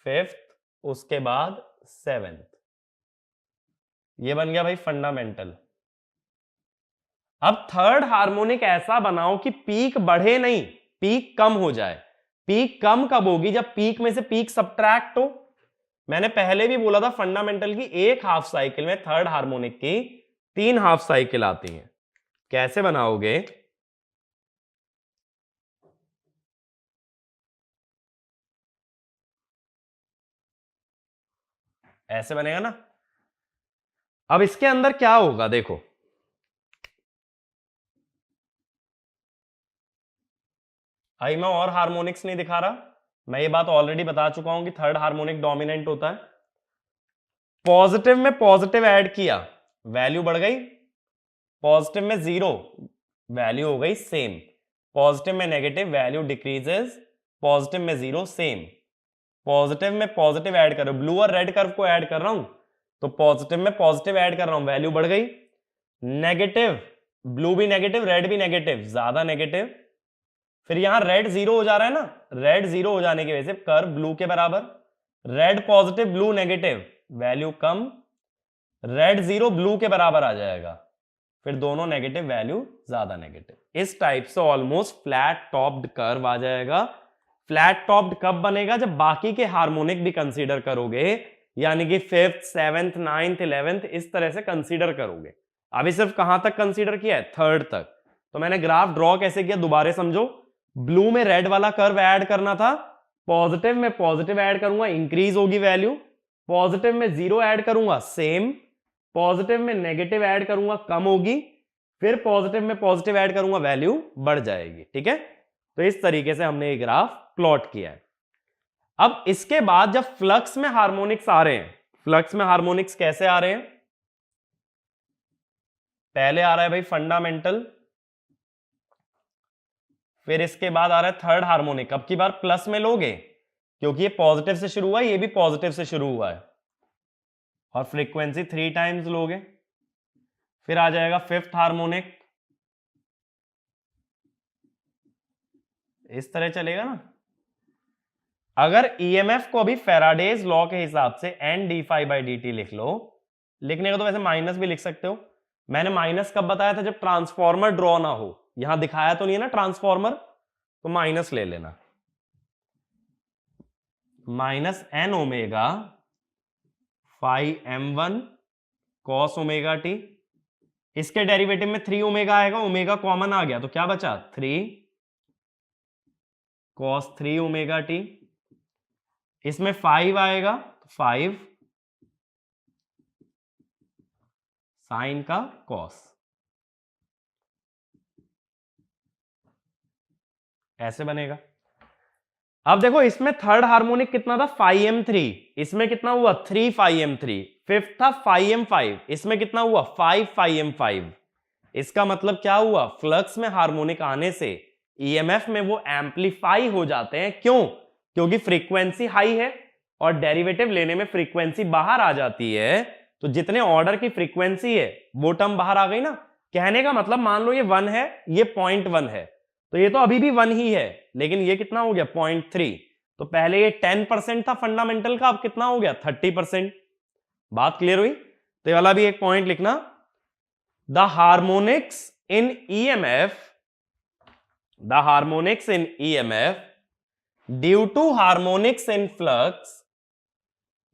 फिफ्थ, उसके बाद सेवेंथ। ये बन गया भाई फंडामेंटल। अब थर्ड हार्मोनिक ऐसा बनाओ कि पीक बढ़े नहीं, पीक कम हो जाए। पीक कम कब होगी? जब पीक में से पीक सब्ट्रैक्ट हो। मैंने पहले भी बोला था फंडामेंटल की एक हाफ साइकिल में थर्ड हार्मोनिक की 3 हाफ साइकिल आती हैं। कैसे बनाओगे? ऐसे बनेगा ना। अब इसके अंदर क्या होगा देखो, भाई मैं और हार्मोनिक्स नहीं दिखा रहा, मैं ये बात ऑलरेडी बता चुका हूं कि थर्ड हार्मोनिक डोमिनेंट होता है। पॉजिटिव में पॉजिटिव ऐड किया, वैल्यू बढ़ गई। पॉजिटिव में 0, वैल्यू हो गई सेम। पॉजिटिव में नेगेटिव, वैल्यू डिक्रीजेस। पॉजिटिव में 0, सेम। पॉजिटिव में पॉजिटिव ऐड कर रहा हूं, ब्लू और रेड कर्व को ऐड कर रहा हूं, तो पॉजिटिव में पॉजिटिव ऐड कर रहा हूं, वैल्यू बढ़ गई। नेगेटिव, ब्लू भी नेगेटिव, रेड भी नेगेटिव, ज्यादा नेगेटिव। फिर यहां रेड 0 हो जा रहा है ना, रेड 0 हो जाने की वजह से कर्व ब्लू के बराबर। Red positive, blue negative, value कम। रेड 0 ब्लू के बराबर आ जाएगा, फिर दोनों नेगेटिव, वैल्यू ज्यादा नेगेटिव। इस टाइप से ऑलमोस्ट फ्लैट टॉप्ड कर्व आ जाएगा। फ्लैट टॉप्ड कब बनेगा? जब बाकी के हार्मोनिक भी कंसीडर करोगे, यानी कि 5th 7th 9th 11th इस तरह से कंसीडर करोगे। अभी सिर्फ कहां तक कंसीडर किया है? थर्ड तक। तो मैंने ग्राफ ड्रॉ कैसे किया दोबारा समझो। ब्लू में रेड वाला कर्व ऐड करना था, पॉजिटिव में पॉजिटिव ऐड करूंगा, इंक्रीज होगी वैल्यू। पॉजिटिव में 0 ऐड करूंगा, सेम। पॉजिटिव में नेगेटिव ऐड करूंगा, कम होगी। फिर पॉजिटिव में पॉजिटिव ऐड करूंगा, वैल्यू बढ़ जाएगी। ठीक है, तो इस तरीके से हमने ये ग्राफ प्लॉट किया है। अब इसके बाद जब फ्लक्स में हार्मोनिक्स आ रहे हैं, फ्लक्स में हार्मोनिक्स कैसे आ रहे हैं? पहले आ रहा है भाई फंडामेंटल, फिर इसके बाद आ रहा है थर्ड हार्मोनिक। अब की बार प्लस में लोगे, क्योंकि ये पॉजिटिव से शुरू हुआ है, ये भी पॉजिटिव से शुरू हुआ है, और फ्रीक्वेंसी 3 टाइम्स लोगे। फिर आ जाएगा फिफ्थ हार्मोनिक, इस तरह चलेगा ना। अगर ईएमएफ को अभी फेराडेज लॉ के हिसाब से N D phi by D T लिख लो, लिखने का तो वैसे माइनस भी लिख सकते हो। मैंने माइनस कब बताया था? जब ट्रांसफॉर्मर ड्रॉ ना हो। यहां दिखाया तो नहीं है ना ट्रांसफॉर्मर, तो माइनस ले लेना। Minus N omega phi m1 cos omega T. इसके डेरिवेटिव में 3 ओमेगा आएगा, ओमेगा कॉमन आ गया तो क्या बचा? 3 कॉस 3 ओमेगा टी। इसमें 5 आएगा, 5 साइन का कॉस। ऐसे बनेगा। अब देखो इसमें थर्ड हार्मोनिक कितना था? 5m3। इसमें कितना हुआ? 3 5m3। फिफ्थ था 5m5, इसमें कितना हुआ? 5 5m5। इसका मतलब क्या हुआ? फ्लक्स में हार्मोनिक आने से ईएमएफ में वो एम्पलीफाई हो जाते हैं। क्यों? क्योंकि फ्रीक्वेंसी हाई है और डेरिवेटिव लेने में फ्रीक्वेंसी बाहर आ जाती है, तो जितने ऑर्डर की फ्रीक्वेंसी है वो टर्म बाहर आ गई ना। कहने का मतलब मान लो ये 1 है, ये 0.1 है, तो ये तो अभी भी 1 ही है, लेकिन ये कितना हो गया? 0.3। तो पहले ये 10% था फंडामेंटल का, अब कितना हो गया? 30%। बात क्लियर हुई? तो ये वाला भी एक पॉइंट लिखना। The harmonics in EMF, the harmonics in EMF due to harmonics in flux,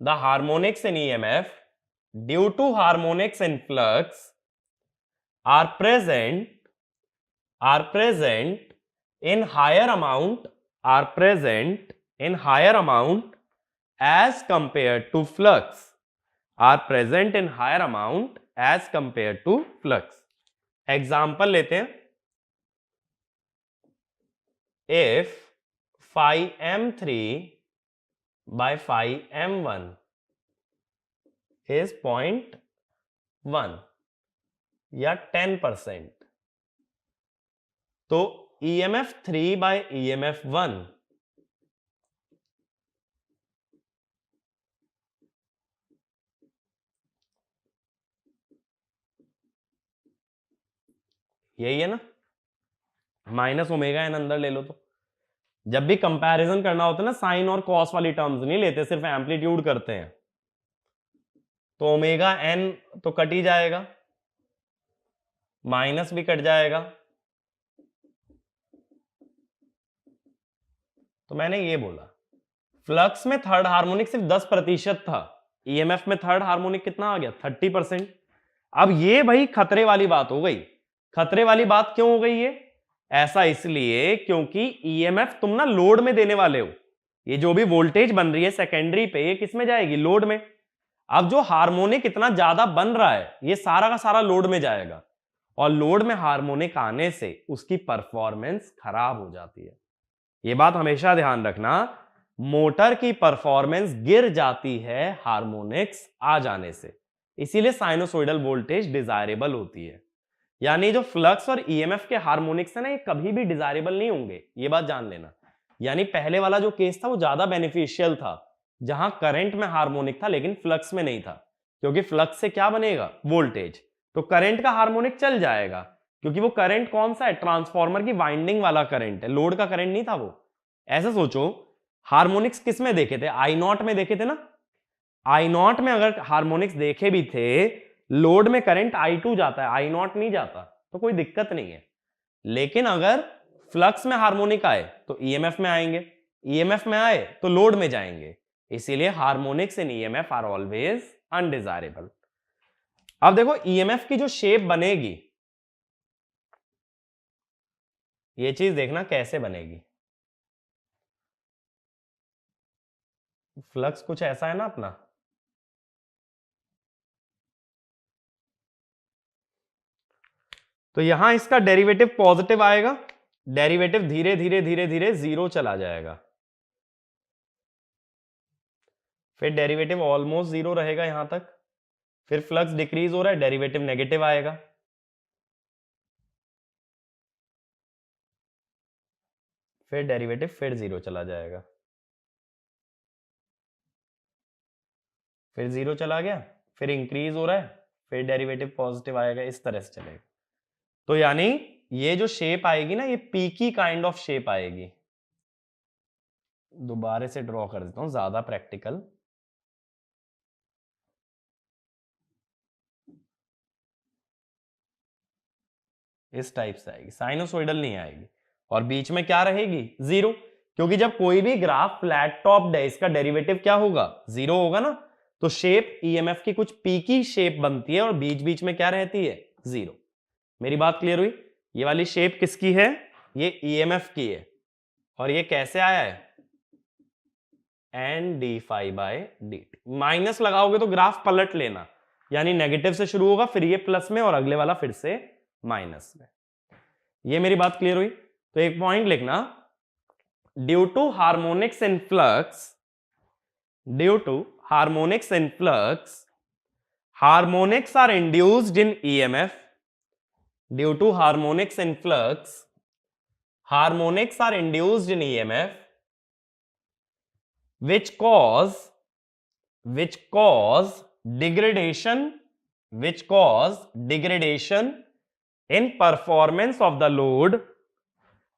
the harmonics in EMF due to harmonics in flux are present in higher amount, are present in higher amount as compared to flux, are present in higher amount as compared to flux. Example लेते हैं। If phi m3 by phi m1 is 0.1 या 10%, तो EMF 3 by EMF 1 यही है ना, minus omega N अंदर ले लो। तो जब भी कंपैरिजन करना होता है ना, साइन और कॉस वाली टर्म्स नहीं लेते, सिर्फ एम्पलीट्यूड करते हैं, तो ओमेगा एन तो कट ही जाएगा। माइनस भी कट जाएगा। तो मैंने ये बोला फ्लक्स में थर्ड हार्मोनिक सिर्फ 10% था, ईएमएफ में थर्ड हार्मोनिक कितना आ गया 30%। अब ये भाई खतरे वाली बात हो गई। खतरे वाली बात क्यों हो गई ये? ऐसा इसलिए क्योंकि ईएमएफ तुम ना लोड में देने वाले हो। ये जो भी वोल्टेज बन रही है सेकेंडरी पे, ये किस में जाएगी? लोड में। अब जो हार्मोनिक इतना ज्यादा बन रहा है ये सारा का सारा लोड में जाएगा, और लोड में हार्मोनिक आने से उसकी परफॉर्मेंस खराब हो जाती है। ये बात हमेशा ध्यान रखना, मोटर की परफॉर्मेंस गिर जाती है हार्मोनिक्स आ जाने से, इसीलिए साइनोसॉइडल वोल्टेज डिजायरेबल होती है। यानी जो फ्लक्स और ईएमएफ के हार्मोनिक्स है ना, ये कभी भी डिजायरेबल नहीं होंगे, ये बात जान लेना। यानी पहले वाला जो केस था वो ज्यादा बेनिफिशियल था, जहां करंट में हार्मोनिक था लेकिन फ्लक्स में नहीं था, क्योंकि फ्लक्स से क्या बनेगा? वोल्टेज। तो करंट का हार्मोनिक चल जाएगा, क्योंकि वो करंट कौन सा है? ट्रांसफार्मर की वाइंडिंग वाला करंट है, लोड का करंट नहीं था वो। ऐसे सोचो, हार्मोनिक्स किस में देखे थे? आई नॉट में देखे थे ना। आई नॉट में अगर हार्मोनिक्स देखे भी थे, लोड में करंट I2 जाता है, आई नॉट नहीं जाता, तो कोई दिक्कत नहीं है। लेकिन अगर फ्लक्स में हार्मोनिक आए तो ईएमएफ में आएंगे, ईएमएफ में आए तो लोड में जाएंगे, इसीलिए harmonics in EMF are always undesirable. अब देखो ईएमएफ की जो शेप बनेगी, ये चीज देखना कैसे बनेगी। फ्लक्स कुछ ऐसा है ना अपना, तो यहां इसका डेरिवेटिव पॉजिटिव आएगा, डेरिवेटिव धीरे धीरे धीरे धीरे जीरो चला जाएगा, फिर डेरिवेटिव ऑलमोस्ट जीरो रहेगा यहां तक, फिर फ्लक्स डिक्रीज हो रहा है, डेरिवेटिव नेगेटिव आएगा, फिर डेरिवेटिव फिर जीरो चला जाएगा, फिर जीरो चला गया, फिर इंक्रीज हो रहा है, फिर डेरिवेटिव पॉजिटिव आएगा, इस तरह से चलेगा। तो यानी ये जो शेप आएगी ना, ये पीकी काइंड ऑफ शेप आएगी। दोबारा से ड्रॉ कर देता हूं ज्यादा प्रैक्टिकल। इस टाइप से आएगी, साइनोसॉइडल नहीं आएगी, और बीच में क्या रहेगी? जीरो, क्योंकि जब कोई भी ग्राफ फ्लैट टॉप्ड है, इसका डेरिवेटिव क्या होगा? जीरो होगा ना। तो शेप ईएमएफ की कुछ पीकी शेप बनती है और बीच बीच में क्या रहती है? जीरो। मेरी बात क्लियर हुई? ये वाली शेप किसकी है? ये ईएमएफ की है, और ये कैसे आया है? N D phi by D T. Minus लगाओगे तो ग्राफ पलट लेना, यानी नेगेटिव से शुरू होगा, फिर ये प्लस में, और अगले वाला फिर से माइनस में। ये मेरी बात क्लियर हुई? तो एक पॉइंट लिखना, due to harmonics in flux, due to harmonics in flux, harmonics are induced in EMF. Due to harmonics in flux, harmonics are induced in EMF, which cause degradation in performance of the load,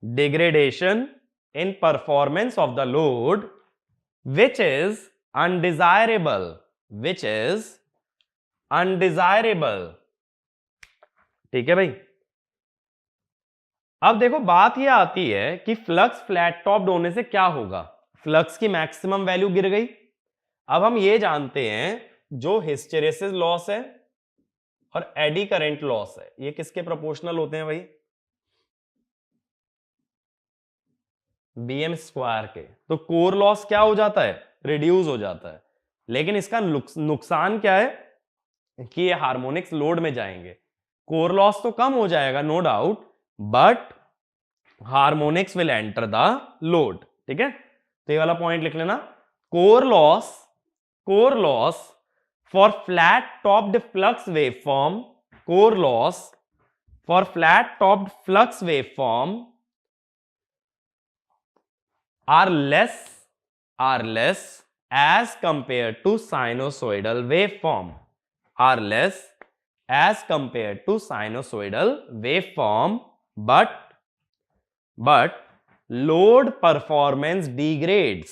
degradation in performance of the load, which is undesirable, ठीक है भाई। अब देखो बात यह आती है कि फ्लक्स फ्लैट टॉप्ड होने से क्या होगा? फ्लक्स की मैक्सिमम वैल्यू गिर गई। अब हम ये जानते हैं, जो हिस्टेरेसिस लॉस है और एडी करंट लॉस है, ये किसके प्रोपोर्शनल होते हैं भाई? बीएम स्क्वायर के। तो कोर लॉस क्या हो जाता है? रिड्यूस हो जाता है। लेकिन इसका नुकसान क्या है कि ये हार्मोनिक्स लोड में जाएंगे। कोर लॉस तो कम हो जाएगा no doubt, but harmonics will enter the load. ठीक है, तो ये वाला पॉइंट लिख लेना। Core loss for flat topped flux waveform, core loss for flat topped flux waveform are less as compared to sinusoidal waveform, are less as compared to sinusoidal waveform, but load performance degrades,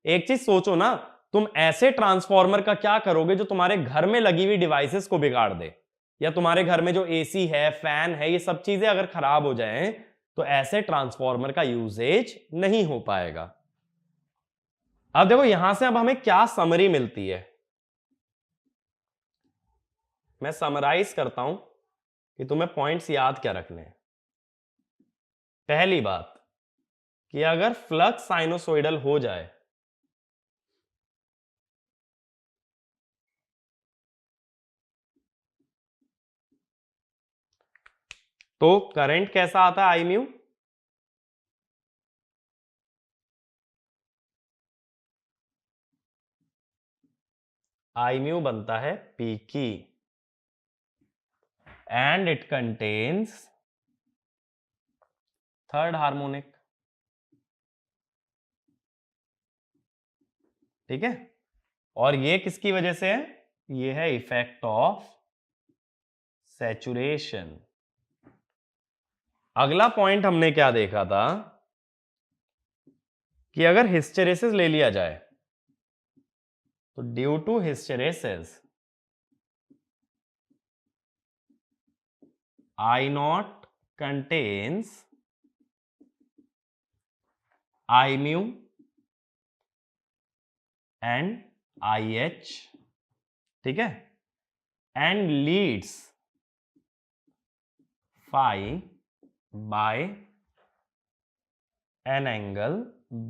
एक चीज सोचो ना, तुम ऐसे transformer का क्या करोगे जो तुम्हारे घर में लगी हुई डिवाइसेस को बिगाड़ दे, या तुम्हारे घर में जो एसी है, फैन है, ये सब चीजें अगर खराब हो जाएं तो ऐसे ट्रांसफॉर्मर का यूजेज नहीं हो पाएगा। अब देखो यहां से अब हमें क्या समरी मिलती है, मैं समराइज करता हूं कि तुम्हें पॉइंट्स याद क्या रखने हैं। पहली बात कि अगर फ्लक्स साइनोसोइडल हो जाए तो करंट कैसा आता है, आई म्यू, आई म्यू बनता है पी की, and it contains third harmonic. ठीक है, और ये किसकी वजह से है, ये है इफेक्ट ऑफ सैचुरेशन। अगला पॉइंट हमने क्या देखा था कि अगर हिस्टेरेसिस ले लिया जाए तो due to hysteresis I naught contains I mu and IH, ठीक है, and leads phi by an angle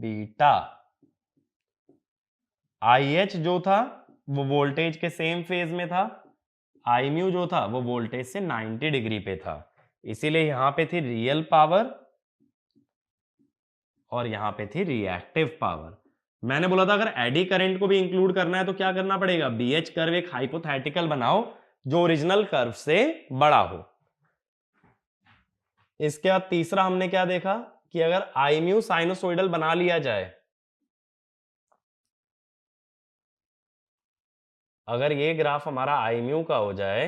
beta। IH जो था वो वोल्टेज के सेम फेज में था, आई म्यू जो था वो वोल्टेज से 90 डिग्री पे था, इसीलिए यहां पे थी रियल पावर और यहां पे थी रिएक्टिव पावर। मैंने बोला था अगर एडी करंट को भी इंक्लूड करना है तो क्या करना पड़ेगा, बीएच कर्व एक हाइपोथेटिकल बनाओ जो ओरिजिनल कर्व से बड़ा हो। इसके बाद तीसरा हमने क्या देखा कि अगर आई म्यू साइनोसोइडल बना लिया जाए, अगर ये ग्राफ हमारा आई म्यू का हो जाए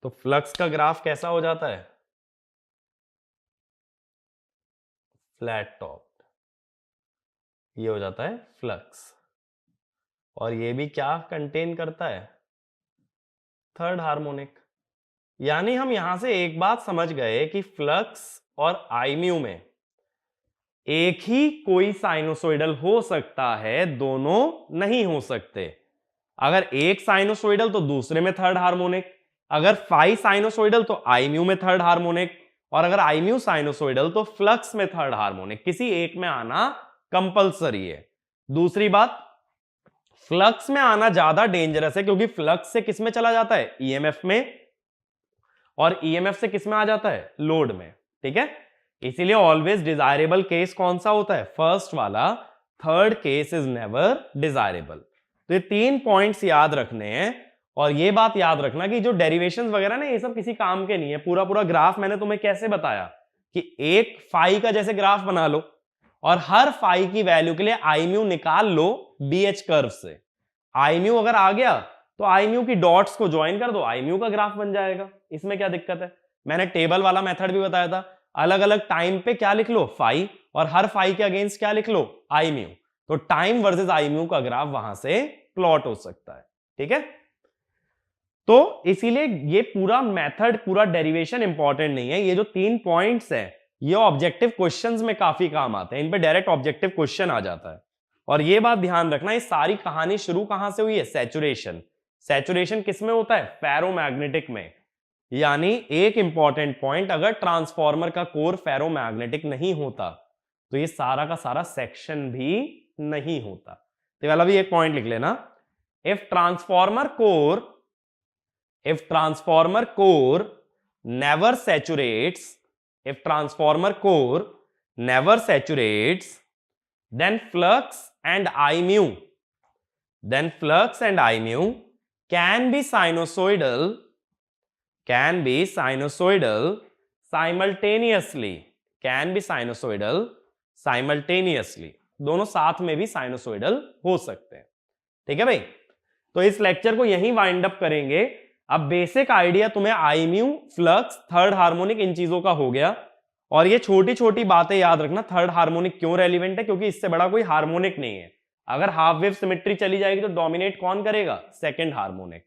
तो फ्लक्स का ग्राफ कैसा हो जाता है, फ्लैट टॉप, ये हो जाता है फ्लक्स। और ये भी क्या कंटेन करता है, थर्ड हार्मोनिक। यानी हम यहां से एक बात समझ गए कि फ्लक्स और आई म्यू में एक ही कोई साइनोसोइडल हो सकता है, दोनों नहीं हो सकते। अगर एक साइनोसोइडल तो दूसरे में थर्ड हार्मोनिक, अगर फाई साइनोसोइडल तो आई म्यू में थर्ड हार्मोनिक, और अगर आई म्यू साइनोसोइडल तो फ्लक्स में थर्ड हार्मोनिक, किसी एक में आना कंपलसरी है। दूसरी बात, फ्लक्स में आना ज्यादा डेंजरस है क्योंकि फ्लक्स से किस में चला जाता है, ईएमएफ में, और ईएमएफ से किस में आ जाता है, लोड में। ठीक है, इसीलिए ऑलवेज डिजायरेबल केस कौन सा होता है, फर्स्ट वाला, third case is never desirable. तो ये 3 पॉइंट्स याद रखने हैं, और ये बात याद रखना कि जो डेरिवेशंस वगैरह ना ये सब किसी काम के नहीं है। पूरा पूरा ग्राफ मैंने तुम्हें कैसे बताया कि एक फाई का जैसे ग्राफ बना लो और हर फाई की वैल्यू के लिए आई म्यू निकाल लो बीएच कर्व से। आई म्यू अगर आ गया तो आई म्यू की डॉट्स को ज्वाइन कर दो, आई म्यू का ग्राफ बन जाएगा। इसमें क्या दिक्कत है, मैंने टेबल वाला मेथड भी बताया था, अलग अलग टाइम पे क्या लिख लो, फाई, और हर फाई के अगेंस्ट क्या लिख लो, आई म्यू। तो टाइम वर्सेस आई म्यू का ग्राफ वहां से प्लॉट हो सकता है। ठीक है, तो इसीलिए ये पूरा मेथड, पूरा डेरिवेशन इंपॉर्टेंट नहीं है। ये जो 3 पॉइंट्स हैं ये ऑब्जेक्टिव क्वेश्चंस में काफी काम आते हैं, इन पे डायरेक्ट ऑब्जेक्टिव क्वेश्चन आ जाता है। और ये बात ध्यान रखना, ये सारी कहानी शुरू कहां से हुई है, सैचुरेशन। सैचुरेशन किसमें होता है, फेरोमैग्नेटिक में। यानी एक इंपॉर्टेंट पॉइंट, अगर ट्रांसफॉर्मर का कोर फेरोमैग्नेटिक नहीं होता तो ये सारा का सारा सेक्शन भी नहीं होता। तो वाला भी एक पॉइंट लिख लेना, if transformer core never saturates, if transformer core never saturates, then flux and I mu can be sinusoidal simultaneously, दोनों साथ में भी साइनोसोइडल हो सकते हैं। ठीक है भाई, तो इस लेक्चर को यहीं वाइंड अप करेंगे। अब बेसिक आइडिया तुम्हें आई म्यू, फ्लक्स, थर्ड हार्मोनिक, इन चीजों का हो गया। और ये छोटी छोटी बातें याद रखना, थर्ड हार्मोनिक क्यों रेलिवेंट है, क्योंकि इससे बड़ा कोई हार्मोनिक नहीं है। अगर हाफ वेव सिमेट्री चली जाएगी तो डोमिनेट कौन करेगा? Second harmonic.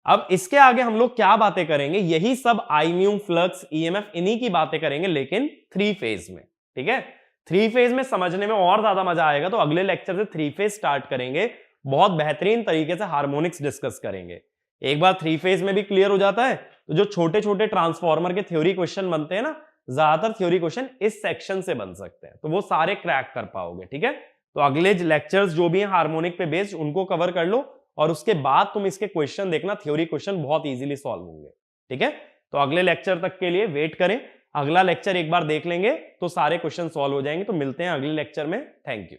अब इसके आगे हम लोग क्या बातें करेंगे? यही सब आई म्यू, फ्लक्स, ईएमएफ, इन्हीं की बातें करेंगे, लेकिन 3 फेज में। ठीक है, 3 फेज में समझने में और ज्यादा मजा आएगा, तो अगले लेक्चर से 3 फेज स्टार्ट करेंगे, बहुत बेहतरीन तरीके से हार्मोनिक्स डिस्कस करेंगे। एक बार 3 फेज में भी क्लियर हो जाता है तो जो छोटे छोटे ट्रांसफॉर्मर के थ्योरी क्वेश्चन बनते हैं ना, ज्यादातर थ्योरी क्वेश्चन इस सेक्शन से बन सकते हैं, तो वो सारे क्रैक कर पाओगे। ठीक है, तो अगले लेक्चर्स जो भी हैं हार्मोनिक पे बेस्ड, उनको कवर कर लो, और उसके बाद तुम इसके क्वेश्चन देखना, थ्योरी क्वेश्चन बहुत इजीली सॉल्व होंगे। ठीक है, तो अगले लेक्चर तक के लिए वेट करें, अगला लेक्चर एक बार देख लेंगे तो सारे क्वेश्चन सॉल्व हो जाएंगे। तो मिलते हैं अगले लेक्चर में। Thank you.